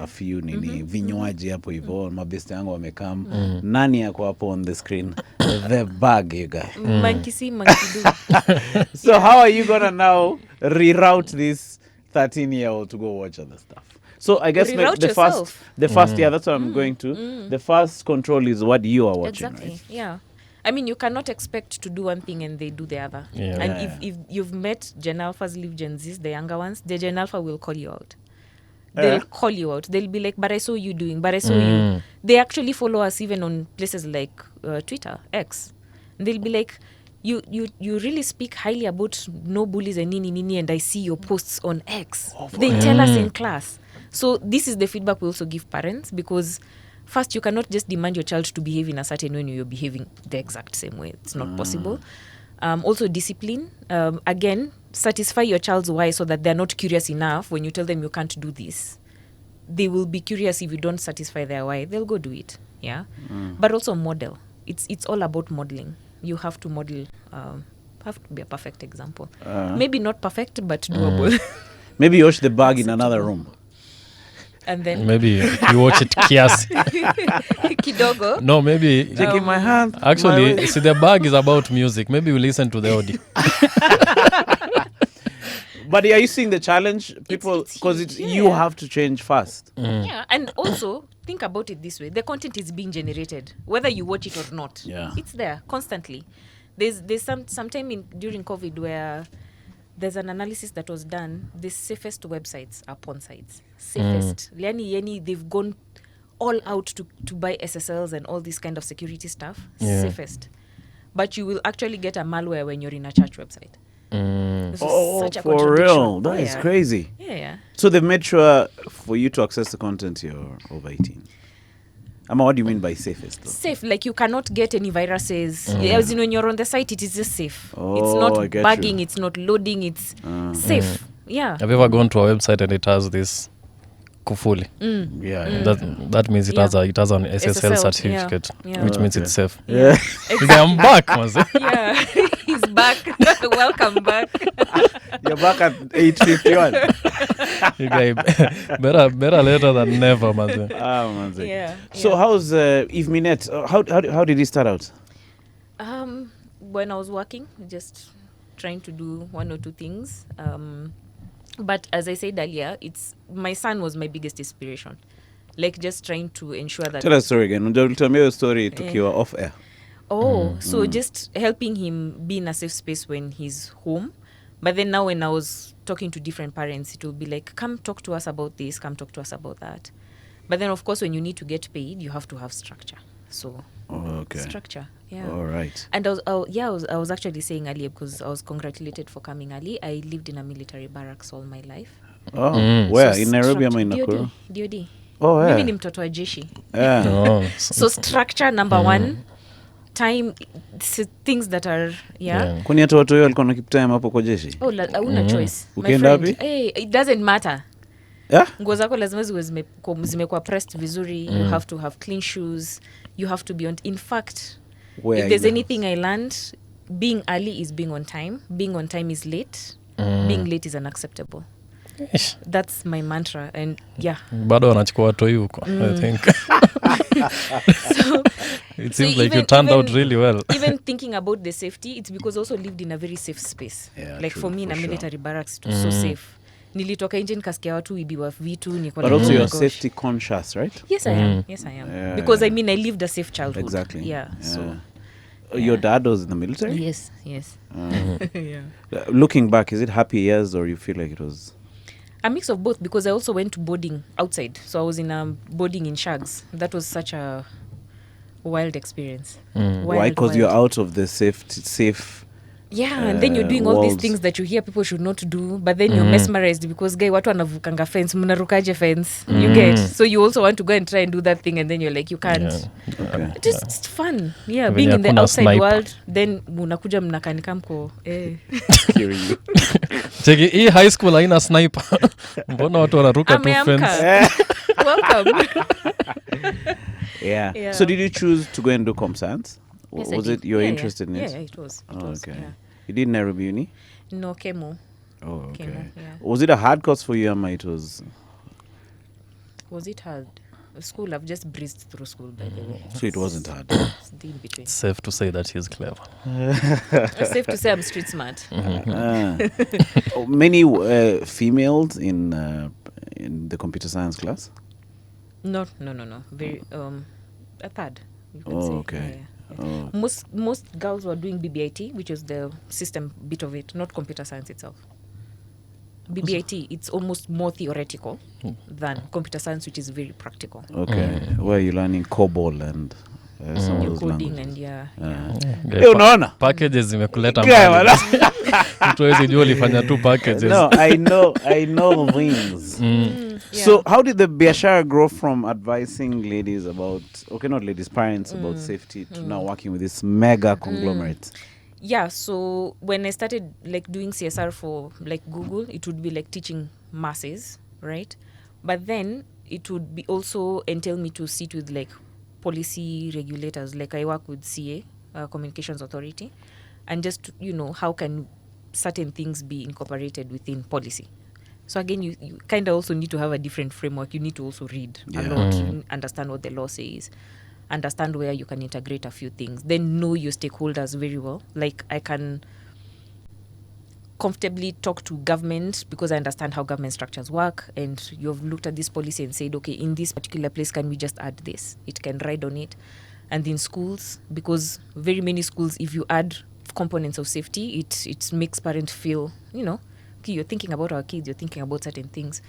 a few nini vinywaji hapo hivyo, mabeste yangu wamekam. Nani yako hapo on the screen? The bag, you guy. Monkey see, monkey do. So how are you gonna now reroute this 13-year-old to go watch other stuff? So I guess Reroute the yourself. first that's what I'm going to. The first control is what you are watching, Exactly. right? Yeah. I mean, you cannot expect to do one thing and they do the other. Yeah. And if you've met Gen Alphas, live Gen Zs, the younger ones, the Gen Alpha will call you out. They'll call you out. They'll be like, but I saw you doing, but I saw you. They actually follow us even on places like Twitter, X. And they'll be like, you really speak highly about no bullies and nini, and I see your posts on X. They tell us in class. So this is the feedback we also give parents, because first, you cannot just demand your child to behave in a certain way when you're behaving the exact same way. It's not possible. Also, discipline. Again, satisfy your child's why so that they're not curious enough when you tell them you can't do this. They will be curious if you don't satisfy their why. They'll go do it. Yeah. But also model. It's all about modeling. You have to model. Have to be a perfect example. Maybe not perfect, but doable. Maybe you watch the bag in another room. And then Maybe you watch it kiasi. kidogo. No, maybe Taking my hand. actually, see, the bag is about music. Maybe we listen to the audio. But are you seeing the challenge? People, because huge, you have to change fast. Yeah, and also think about it this way: the content is being generated, whether you watch it or not. Yeah. It's there constantly. There's some time during COVID where there's an analysis that was done. The safest websites are porn sites. Safest. Yani, they've gone all out to buy SSLs and all this kind of security stuff. Yeah. Safest. But you will actually get a malware when you're in a church website. This is such a For contradiction. real? That is crazy. Yeah. So they've made sure for you to access the content, you're over 18. Ama, what do you mean by safest, though? Safe, like you cannot get any viruses. As in when you're on the site, it is just safe. Oh, it's I not get bugging, you. it's not loading, it's safe. Yeah. Have you ever gone to a website and it has this kufuli. Yeah. That means it has an SSL certificate, yeah. which means Okay. it's safe. Yeah. I'm back, manze. Yeah, he's back. Welcome back. You're back at 8:51. You guy, better later than never, manze. Manze. Yeah. So how's Eve Minette? How did it start out? When I was working, just trying to do one or two things. But as I said earlier, it's my son was my biggest inspiration. Like just trying to ensure that. Tell us a story again. Tell me your story. It took you off air. So just helping him be in a safe space when he's home. But then now when I was talking to different parents, it will be like, come talk to us about this, come talk to us about that. But then, of course, when you need to get paid, you have to have structure. So structure, yeah. All right. And I was actually saying earlier, because I was congratulated for coming early. I lived in a military barracks all my life. Oh, where? So In Nairobi ama in Nakuru? DOD. Oh, yeah. Mimi ni mtoto wa jeshi. Yeah. Oh, So structure, number one. Time, things that are, Kwani hata watu wao walikuwa na keep time hapo kwa jeshi? Una choice. My Ukienda friend, wapi? hey, it doesn't matter. Yeah? Nguo zako lazima ziwe zimekuwa pressed vizuri. You have to have clean shoes. You have to be on. In fact, Where if there's in the anything I learned, being early is being on time. Being on time is late. Being late is unacceptable. ish. That's my mantra. And yeah. Bado wanachukua watoi huko, I think. So It seems like you turned out really well. Even thinking about the safety, it's because also lived in a very safe space. Yeah, like true, for me in a for military barracks, it was so safe. Nilitoka nje nikasikia watu ibiwa vitu. But also you're safety conscious, right? Yes, I am. Yes, I am. Yeah, because I mean, I lived a safe childhood. Exactly. Yeah. So. Your dad was in the military? Yes. Yeah. Looking back, is it happy years or you feel like it was... A mix of both, because I also went to boarding outside. So I was in boarding in Shags. That was such a wild experience. Why? Because you're out of the safe yeah, and then you're doing all these walls. things that you hear people should not do, but then you're mesmerized because guy watu wanavukanga fence, mnarukaje fence, you get, so you also want to go and try and do that thing, and then you're like you can't. Okay. It's fun, yeah, When being you're in the kuna outside snipe. world, then munakuja mnakanika mko Hearing you. Cheki, hii high school haina sniper. Mbona watu wanaruka tu Ameamka. fence? Welcome. Yeah. So did you choose to go and do comp science? Yes, I Was did. it you're Yeah, interested in it? Yeah, it was. It Oh, was, okay. yeah. You did Nairobi Uni? No, chemo. Oh, okay. Chemo, yeah. Was it a hard course for you, Ama? It was... Was it hard? School, I've just breezed through school, by the way. So it wasn't hard. It's the in between. Safe to say that he's clever. It's safe to say I'm street smart. Many females in the computer science class? No. Very a third. You can Oh, say. okay. Yeah. Oh. Most girls were doing BBIT, which is the system bit of it, not computer science itself. BBIT, it's almost more theoretical than computer science, which is very practical. Okay. Where are you learning COBOL and some of You're those coding languages? and Hey, unaona? Packages zimekuleta Yeah, mbali. wala- Mtu hawezi jua ulifanya tu packages. No, I know things. So how did the biashara grow from advising ladies about, okay, not ladies, parents about safety to now working with this mega conglomerate? Yeah, so when I started like doing CSR for like Google, it would be like teaching masses, right? But then it would be also entail me to sit with like policy regulators. Like I work with CA, Communications Authority, and just, how can certain things be incorporated within policy? So again, you kind of also need to have a different framework. You need to also read a lot, understand what the law says, understand where you can integrate a few things, then know your stakeholders very well. Like I can comfortably talk to government because I understand how government structures work, and you've looked at this policy and said, okay, in this particular place, can we just add this? It can ride on it. And in schools, because very many schools, if you add components of safety, it makes parents feel, okay, you're thinking about our kids, you're thinking about certain things.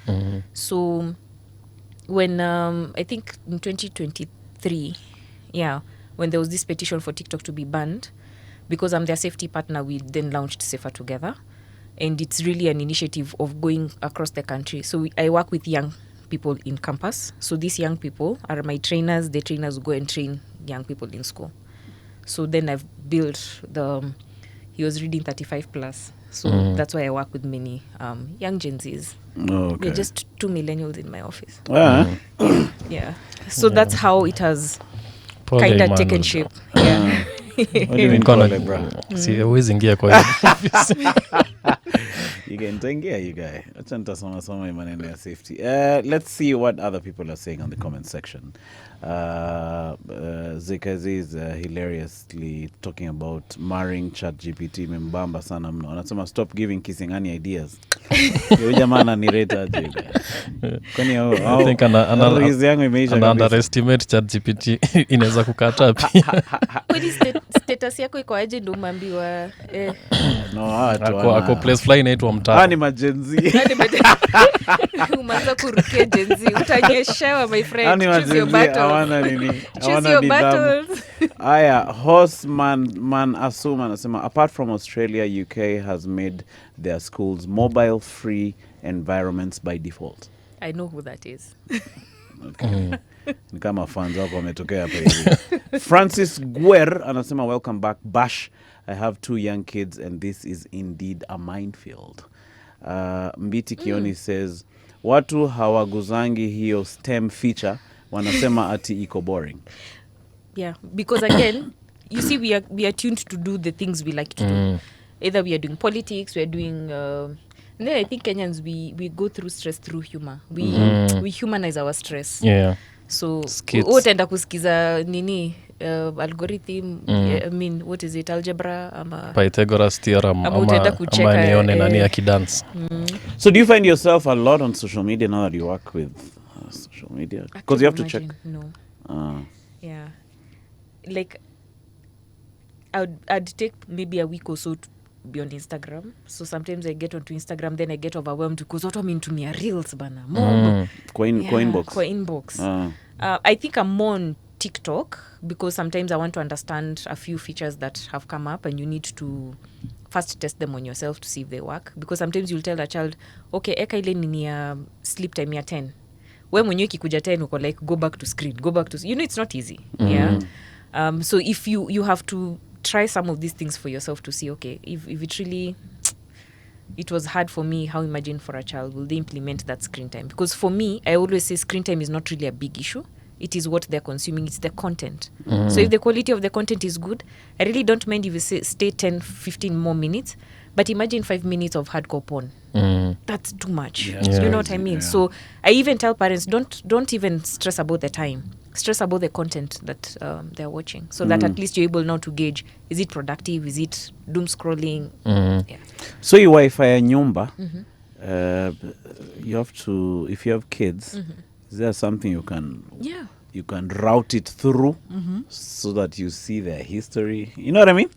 So when I think in 2023, when there was this petition for TikTok to be banned, because I'm their safety partner, we then launched Safer Together. And it's really an initiative of going across the country. So I work with young people in campus. So these young people are my trainers. The trainers go and train young people in school. So then I've built he was reading 35 plus. So that's why I work with many young Gen Zs. Oh, okay. We're just 2 millennials in my office. Yeah. So that's how it has Pole kind of Emmanuel. taken shape. Yeah. What do you mean, Nilikuwa pole, bro? huwezi ingia kwa hiyo office. You can tengia, you guy. Acha nitasoma hii maneno ya safety. Let's see what other people are saying on the comment section. Zikazi is hilariously talking about marrying ChatGPT. Membamba sana mno. Anasema stop giving Kisingani ideas. Huyo jamaa ananirate aje, you guy. Kwani I think rizi yangu imeisha ana kabisa. underestimate ChatGPT inaweza kukata pia. Kwani status yako iko aje ndo umeambiwa No, watu Ako place fly inaitwa mtaa. ni majenzi. umeanza kurukia Gen Z, utanyeshewa my friend. Choose your battles. Hawana nini? Choose Hawana your nidhamu. battles. Aya, Horseman Asuma anasema apart from Australia, UK has made their schools mobile free environments by default. I know who that is. Okay. Ni kama fans wako wametokea hapa hivi. Francis Guer anasema welcome back Bash. I have 2 young kids and this is indeed a minefield. Mbiti Kioni says watu hawaguzangi hiyo STEM feature, wanasema ati iko boring. Yeah, because again, you see, we are tuned to do the things we like to do. Either we are doing politics, we are doing. And then I think Kenyans we go through stress through humor. We humanize our stress. Yeah. So Skits. utaenda kusikiza nini algorithm. I mean, what is it, algebra ama Pythagoras theorem Ama utaenda kucheka, ama nione nani akidance. So do you find yourself a lot on social media now that you work with social media? Because you have to check. No. Yeah. Like, I'd take maybe a week or so to be on Instagram. So sometimes I get onto Instagram, then I get overwhelmed because what I mean to me are reels, bana. Kwa inbox. Kwa inbox. I think I'm more on TikTok because sometimes I want to understand a few features that have come up and you need to first test them on yourself to see if they work. Because sometimes you'll tell a child, okay, eka ile nini ya sleep time ya 10. We mwenyewe kikuja 10 uko like, go back to screen, go back to... You know, it's not easy. Yeah. So if you have to try some of these things for yourself to see, okay, if it really... It was hard for me, how imagine for a child, will they implement that screen time? Because for me, I always say screen time is not really a big issue. It is what they're consuming. It's the content. So if the quality of the content is good, I really don't mind if you stay 10, 15 more minutes. But imagine 5 minutes of hardcore porn. That's too much. Yeah, you know what I crazy, mean? yeah. So I even tell parents, don't even stress about the time. Stress about the content that they're watching. So that at least you're able now to gauge, is it productive? Is it doom scrolling? Yeah. So you Wi-Fi ya nyumba, you have to, if you have kids, is there something you can... Yeah. You can route it through so that you see their history. You know what I mean?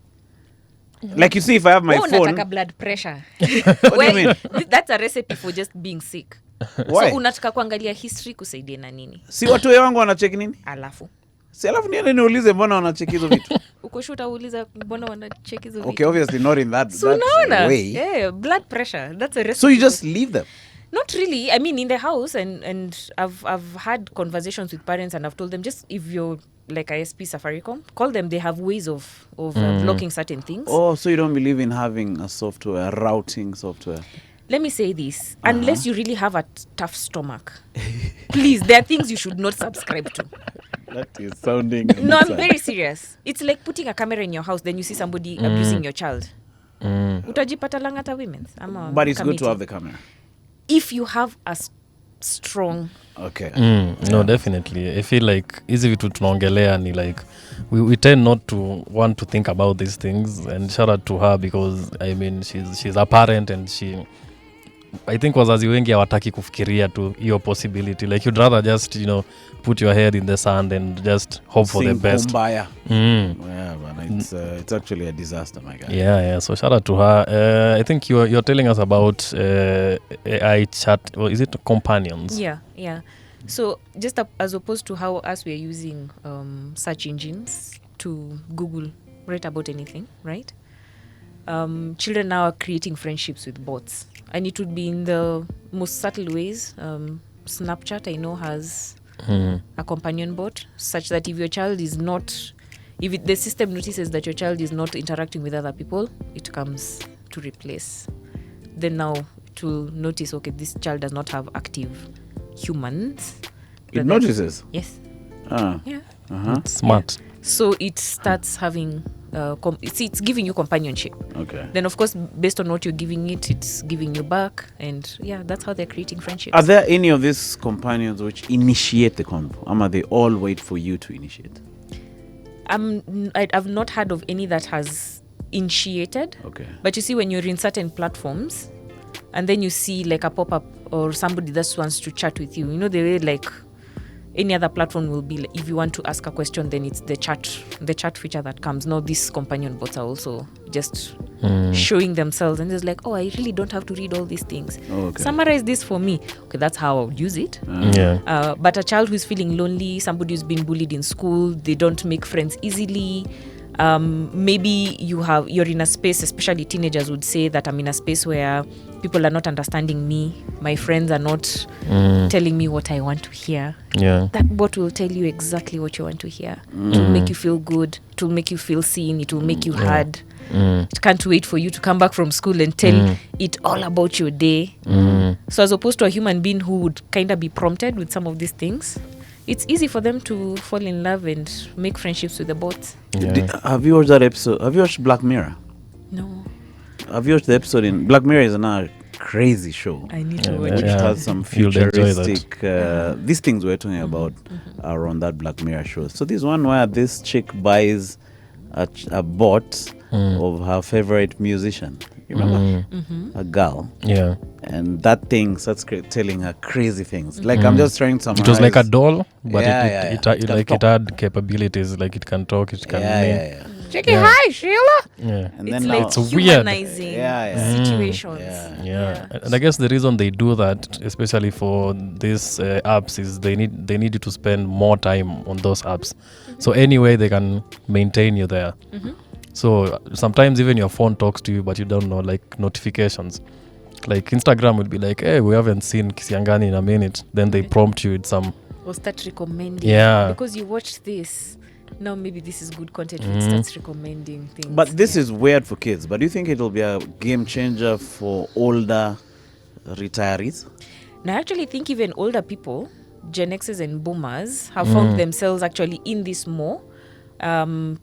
Like you see, if I have my phone... Unataka blood pressure. What do you mean? That's a recipe for just being sick. Why? So unataka kuangalia history kusaidia na nini? Si watu wangu wanacheki nini? Alafu. Si alafu niende niulize mbona wanacheki hizo vitu. Uko sure utauliza mbona wanacheki hizo vitu? Okay, obviously not in that, So that unaona? way. Yeah, blood pressure. That's a recipe. So you just leave them? Not really. I mean, in the house, and I've had conversations with parents, and I've told them, just if you're like ISP Safaricom, call them. They have ways of blocking certain things. Oh, so you don't believe in having a software, routing software? Let me say this. Unless you really have a tough stomach, please, there are things you should not subscribe to. That is sounding... No, I'm very serious. It's like putting a camera in your house, then you see somebody abusing your child. Utajipata Langata Women's. But it's good to have the camera. If you have a strong... Okay. No, definitely. I feel like hizi vitu tunaongelea ni like we tend not to want to think about these things, and shout out to her because I mean she's a parent and I think wazazi wengi hawataki kufikiria tu hiyo possibility. Like you'd rather just, put your head in the sand and just hope for the best. Kumbaya. Yeah, but it's actually a disaster, my guy. Yeah. So shout out to her. I think you're telling us about AI chat, or is it companions? Yeah. So just as opposed to how us we are using search engines to Google, write about anything, right? Children now are creating friendships with bots, and it would be in the most subtle ways. Snapchat, I know, has a companion bot, such that if your child is not, the system notices that your child is not interacting with other people, it comes to replace, then now it will notice, okay, this child does not have active humans. It notices. Yes. Yeah. Smart. So it starts having it's giving you companionship. Okay. Then of course, based on what you're giving it, it's giving you back, and that's how they're creating friendships. Are there any of these companions which initiate the convo? Or they all wait for you to initiate? I've not heard of any that has initiated. Okay. But you see, when you're in certain platforms, and then you see like a pop-up or somebody that wants to chat with you, the way like any other platform will be, like, if you want to ask a question, then it's the chat feature that comes. Now these companion bots are also just showing themselves, and it's like, oh, I really don't have to read all these things. Okay. Summarize this for me. Okay, that's how I would use it. But a child who's feeling lonely, somebody who's been bullied in school, they don't make friends easily. Maybe you're in a space, especially teenagers would say that I'm in a space where people are not understanding me. My friends are not telling me what I want to hear. Yeah. That bot will tell you exactly what you want to hear. It will make you feel good. It will make you feel seen. It will make you heard. It can't wait for you to come back from school and tell it all about your day. So as opposed to a human being who would kind of be prompted with some of these things, it's easy for them to fall in love and make friendships with the bots. Have you watched that episode? Have you watched Black Mirror? No. Have you watched the episode in Black Mirror? Is another crazy show. I need to watch Which it. has some You'll enjoy futuristic these things we're talking about are on that Black Mirror show. So this one where this chick buys a bot of her favorite musician. You remember? A girl. Yeah. And that thing starts telling her crazy things. Like I'm just trying to summarize. It was like a doll, but it it had capabilities. Like it can talk, it can Jackie, hi, Sheila. Yeah. And It's then like now, It's weird. humanizing Yeah. situations. Yeah. And I guess the reason they do that, especially for these apps, is they need you to spend more time on those apps. So anyway, they can maintain you there. So sometimes even your phone talks to you, but you don't know, like notifications. Like Instagram would be like, hey, we haven't seen Kisiangani in a minute. Then they prompt you with some. Or start recommending. Yeah. Because you watched this. Now maybe this is good content. It starts recommending things. but this is weird for kids. But do you think it'll be a game changer for older retirees? Now, I actually think even older people, Gen Xers and Boomers, have found themselves actually in this more.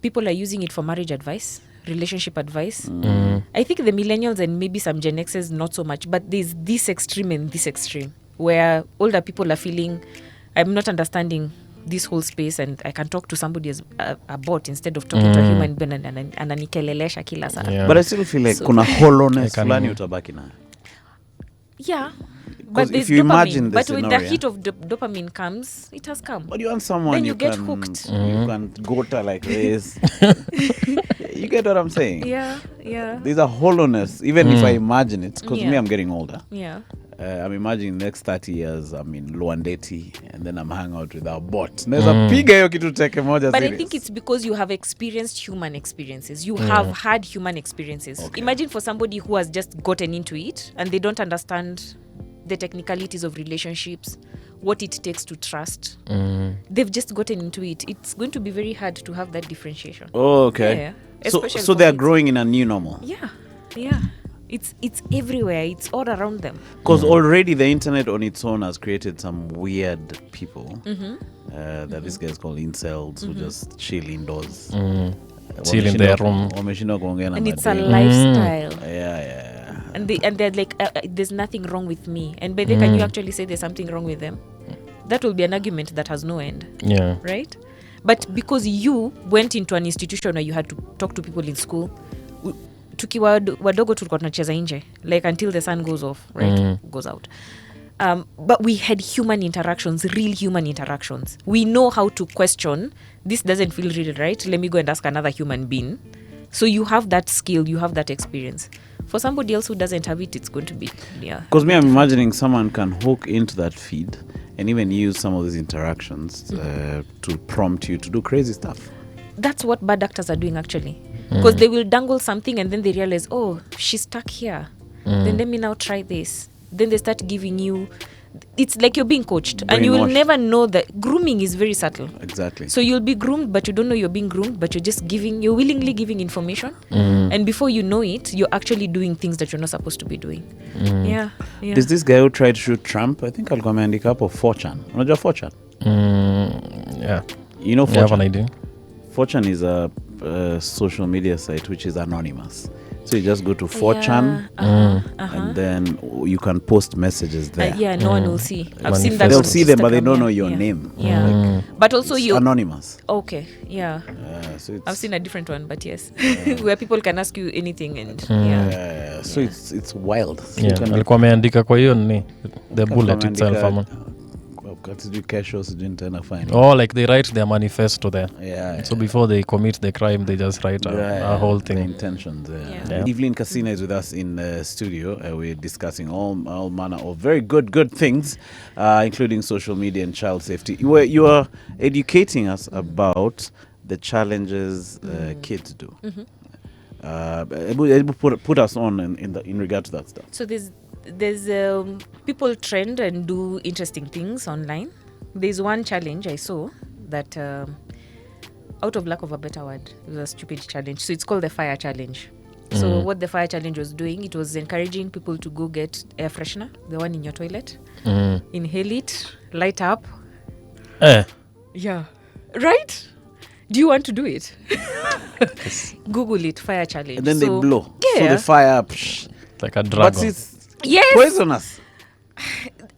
People are using it for marriage advice, relationship advice. I think the millennials and maybe some Gen Xers not so much, but there's this extreme and this extreme where older people are feeling, I'm not understanding this whole space, and I can talk to somebody as a bot instead of talking to a human being and anikelelesha kila saa. Yeah. But I still feel like So- kuna hollowness I can- fulani utabaki nayo. Yeah. 'Cause But there's if you dopamine. imagine the But when the scenario- heat of dopamine comes, it has come. But you want someone Then you you get can, hooked. You can go to like this. You get what I'm saying? Yeah, yeah, There's a hollowness, even if I imagine it, because me, Yeah. I'm getting older. yeah. I'm imagining next 30 years, I'm in Luandeti, and then I'm hanging out with our bot. Naweza piga hiyo kitu teke moja But I serious. think it's because you have experienced human experiences. You have had human experiences. Okay. Imagine for somebody who has just gotten into it and they don't understand the technicalities of relationships, what it takes to trust. They've just gotten into it. It's going to be very hard to have that differentiation. Oh, okay. Yeah, So especially so for they're kids. growing in a new normal. Yeah, yeah. It's everywhere. It's all around them. Because already the internet on its own has created some weird people that these guys call incels who just chill indoors. Chill in their room. Wameshindwa kuongea na And it's a madem. lifestyle. Yeah. And they're like, there's nothing wrong with me. And by then, can you actually say there's something wrong with them? That will be an argument that has no end, Yeah. right? But because you went into an institution where you had to talk to people in school, tukiwa wadogo tulikuwa tunacheza nje, like until the sun goes off, right? Goes out. But we had human interactions, real human interactions. We know how to question, this doesn't feel real, right? Let me go and ask another human being. So you have that skill, you have that experience. For somebody else who doesn't have it, it's going to be, Because me, I'm imagining someone can hook into that feed and even use some of these interactions to prompt you to do crazy stuff. That's what bad actors are doing actually. Because they will dangle something and then they realize, oh, she's stuck here. Then let me now try this. Then they start giving you it's like you're being coached, and you will Brainwashed. never know that grooming is very subtle. Exactly. So you'll be groomed, but you don't know you're being groomed, but you're willingly giving information. And before you know it, you're actually doing things that you're not supposed to be doing. Yeah. There's this guy who tried to shoot Trump. I think alikuwa ameandika hapo 4chan. Unajua 4chan? Yeah. You know You have an 4chan? idea? 4chan is a social media site which is anonymous. So you just go to 4chan and then you can post messages there. No one will see. I've seen that. They'll on see them, but they Instagram, don't know your name. Yeah. But also It's you. anonymous. Okay. Yeah. So it's, I've seen a different one, but yes, where people can ask you anything, and so it's wild. So you Yeah. can Alikuwa ameandika kwa hiyo ni the bullet itself ama. Oh, like they write their manifesto there. So before they commit the crime, they just write a whole thing. The intentions. Yeah. Evelyn Kasina is with us in the studio. We're discussing all manner of very good things, including social media and child safety. You are educating us about the challenges kids do. Put us on in regard to that stuff. So there's people trend and do interesting things online. There's one challenge I saw that out of lack of a better word, it was a stupid challenge. So it's called the fire challenge. So what the fire challenge was doing, it was encouraging people to go get air freshener, the one in your toilet, inhale it, light up. Yeah. Right? Do you want to do it? Google it, fire challenge. And then they blow. Yeah. So the fire, Like a dragon. but it's Yes. poisonous.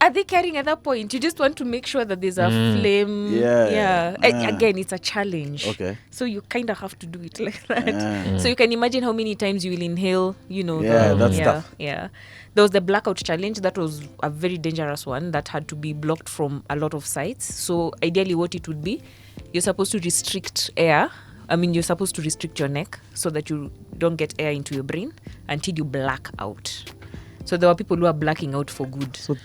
Are they caring at that point? You just want to make sure that there's a flame. Yeah. Again, it's a challenge. Okay. So you kind of have to do it like that. So you can imagine how many times you will inhale, that stuff. Yeah. There was the blackout challenge. That was a very dangerous one that had to be blocked from a lot of sites. So ideally what it would be, you're supposed to restrict air. I mean, you're supposed to restrict your neck so that you don't get air into your brain until you black out. So there were people who are blacking out for good. So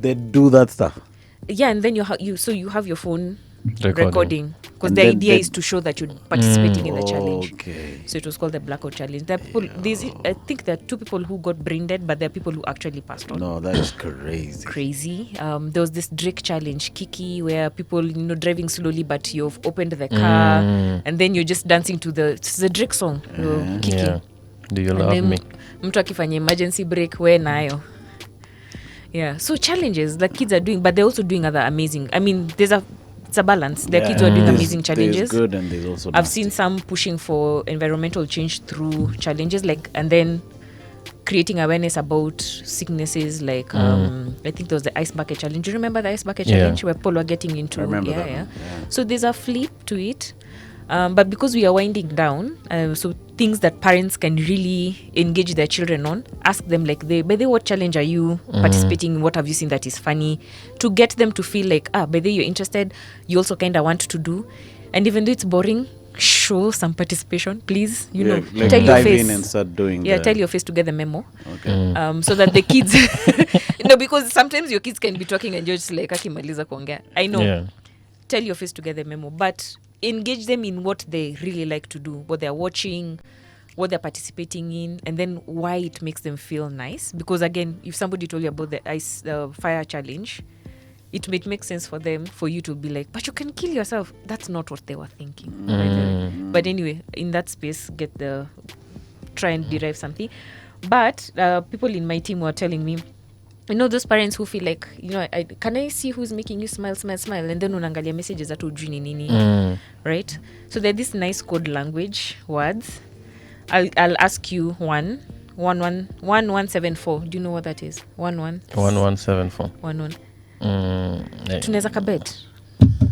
they do that stuff. Yeah, and then you have your phone recording because And the then idea they- is to show that you're participating in the challenge. Okay. So it was called the blackout challenge. There are people. I think there are 2 people who got brain dead, but there are people who actually passed on. No, that is crazy. Crazy. There was this Drake challenge, Kiki, where people driving slowly, but you've opened the car and then you're just dancing to the Drake song, Kiki. Yeah. Do you And love then me? mtu akifanya emergency break, we nayo. Yeah, so challenges that kids are doing, but they're also doing other amazing. I mean, it's a balance. There are kids who are doing amazing challenges. There's good and there's also I've nasty. seen some pushing for environmental change through challenges, and then creating awareness about sicknesses. I think there was the ice bucket challenge. Do you remember the ice bucket challenge where people were getting into? I remember that one. Yeah. So there's a flip to it. But because we are winding down, so things that parents can really engage their children on, ask them what challenge are you participating in? What have you seen that is funny? To get them to feel like, by the way, you're interested, you also kind of want to do. And even though it's boring, show some participation, please. Tell your dive face. in and start doing Tell your face to get the memo. Okay. So that the kids, because sometimes your kids can be talking and you're just like, akimaliza kuongea. I know. Yeah. Tell your face to get the memo, but engage them in what they really like to do, what they're watching, what they're participating in, and then why it makes them feel nice. Because again, if somebody told you about the fire challenge, it might make sense for you to be like, but you can kill yourself. That's not what they were thinking. Right? But anyway, in that space, try and derive something. But people in my team were telling me, those parents who feel like, can I see who's making you smile, and then unangalia messages that ujui ni nini, right? So there are these nice code language words. I'll ask you 1174. Do you know what that is? 1174. 11. Yeah. Tunaweza kabet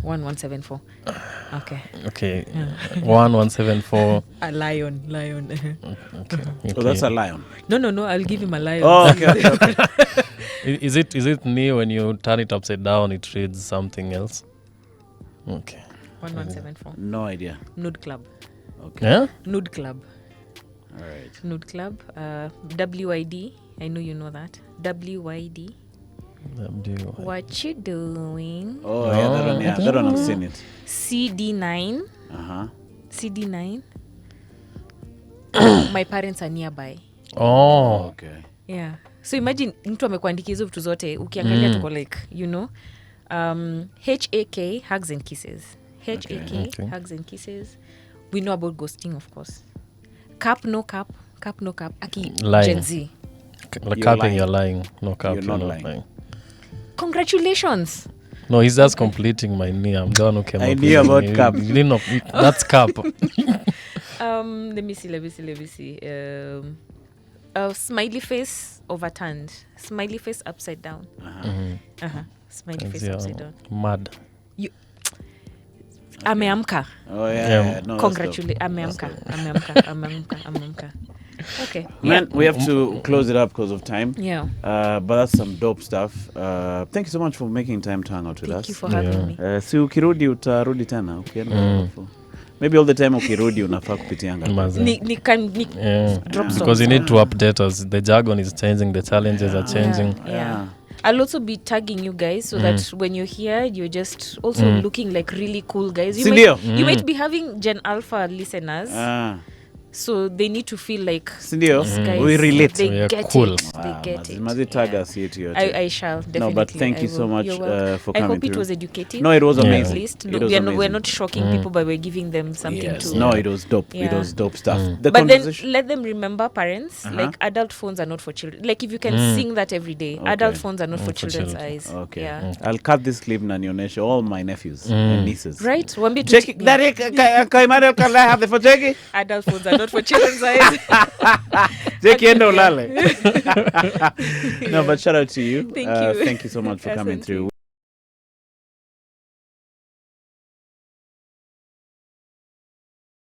1174. Okay. 1174. A lion. Okay. Oh, that's a lion. No, I'll give him a lion. Oh, okay. Is it new when you turn it upside down it reads something else? Okay. 1174. No idea. Nude club. Okay. Yeah? Nude club. All right. Nude club. WID. I know you know that. WID. What you doing? Oh, yeah, that one I've seen it. CD9. Uh-huh. CD9. My parents are nearby. Oh. Okay. Yeah. So imagine mtu amekuandikia hizo vitu zote ukiangalia tuko like, HAK, hugs and kisses. HAK, hugs and kisses. We know about ghosting, of course. Cap, no cap. Cap, no cap. Aki, Gen Z. Like capping, you're lying. No cap, You're not lying. Congratulations. No, he's just completing my knee. I'm the one who came I up knew with about it. cap. You didn't know. That's cap. Let me see. Smiley face overturned. Smiley face upside down. Smiley face upside down. Mad. Ameamka. Oh yeah. No, Congratulations. Ameamka. Okay. Man, we have to close it up because of time. Yeah. But that's some dope stuff. Thank you so much for making time to hang out with us. Thank you for having me. Si ukirudi utarudi tena ukienda. Maybe all the time ukirudi unafaa kupitianga. Drop songs. Because you need to update us. The jargon is changing. The challenges are changing. Yeah. I'll also be tagging you guys so that when you're here, you're just also looking like really cool guys. You might be having Gen Alpha listeners. So they need to feel like we relate. They are get cool. it. They get it. Mazi tag us here to your I shall definitely. No, but thank you so much for coming. I hope through. it was educative. No, it was amazing. At least We're not shocking people, but we're giving them something to. No, it was dope. Yeah. It was dope stuff. But then let them remember, parents, like adult phones are not for children. Like if you can sing that every day, adult phones are not for children's eyes. Okay. Yeah. I'll cut this clip na nionyeshe all my nephews and nieces. Right? Check it. Daddy, can I have the for Jackie? Adult phones are not for children's eyes. Jackie endo lale. No, but shout out to you. Thank you. Thank you so much for coming through.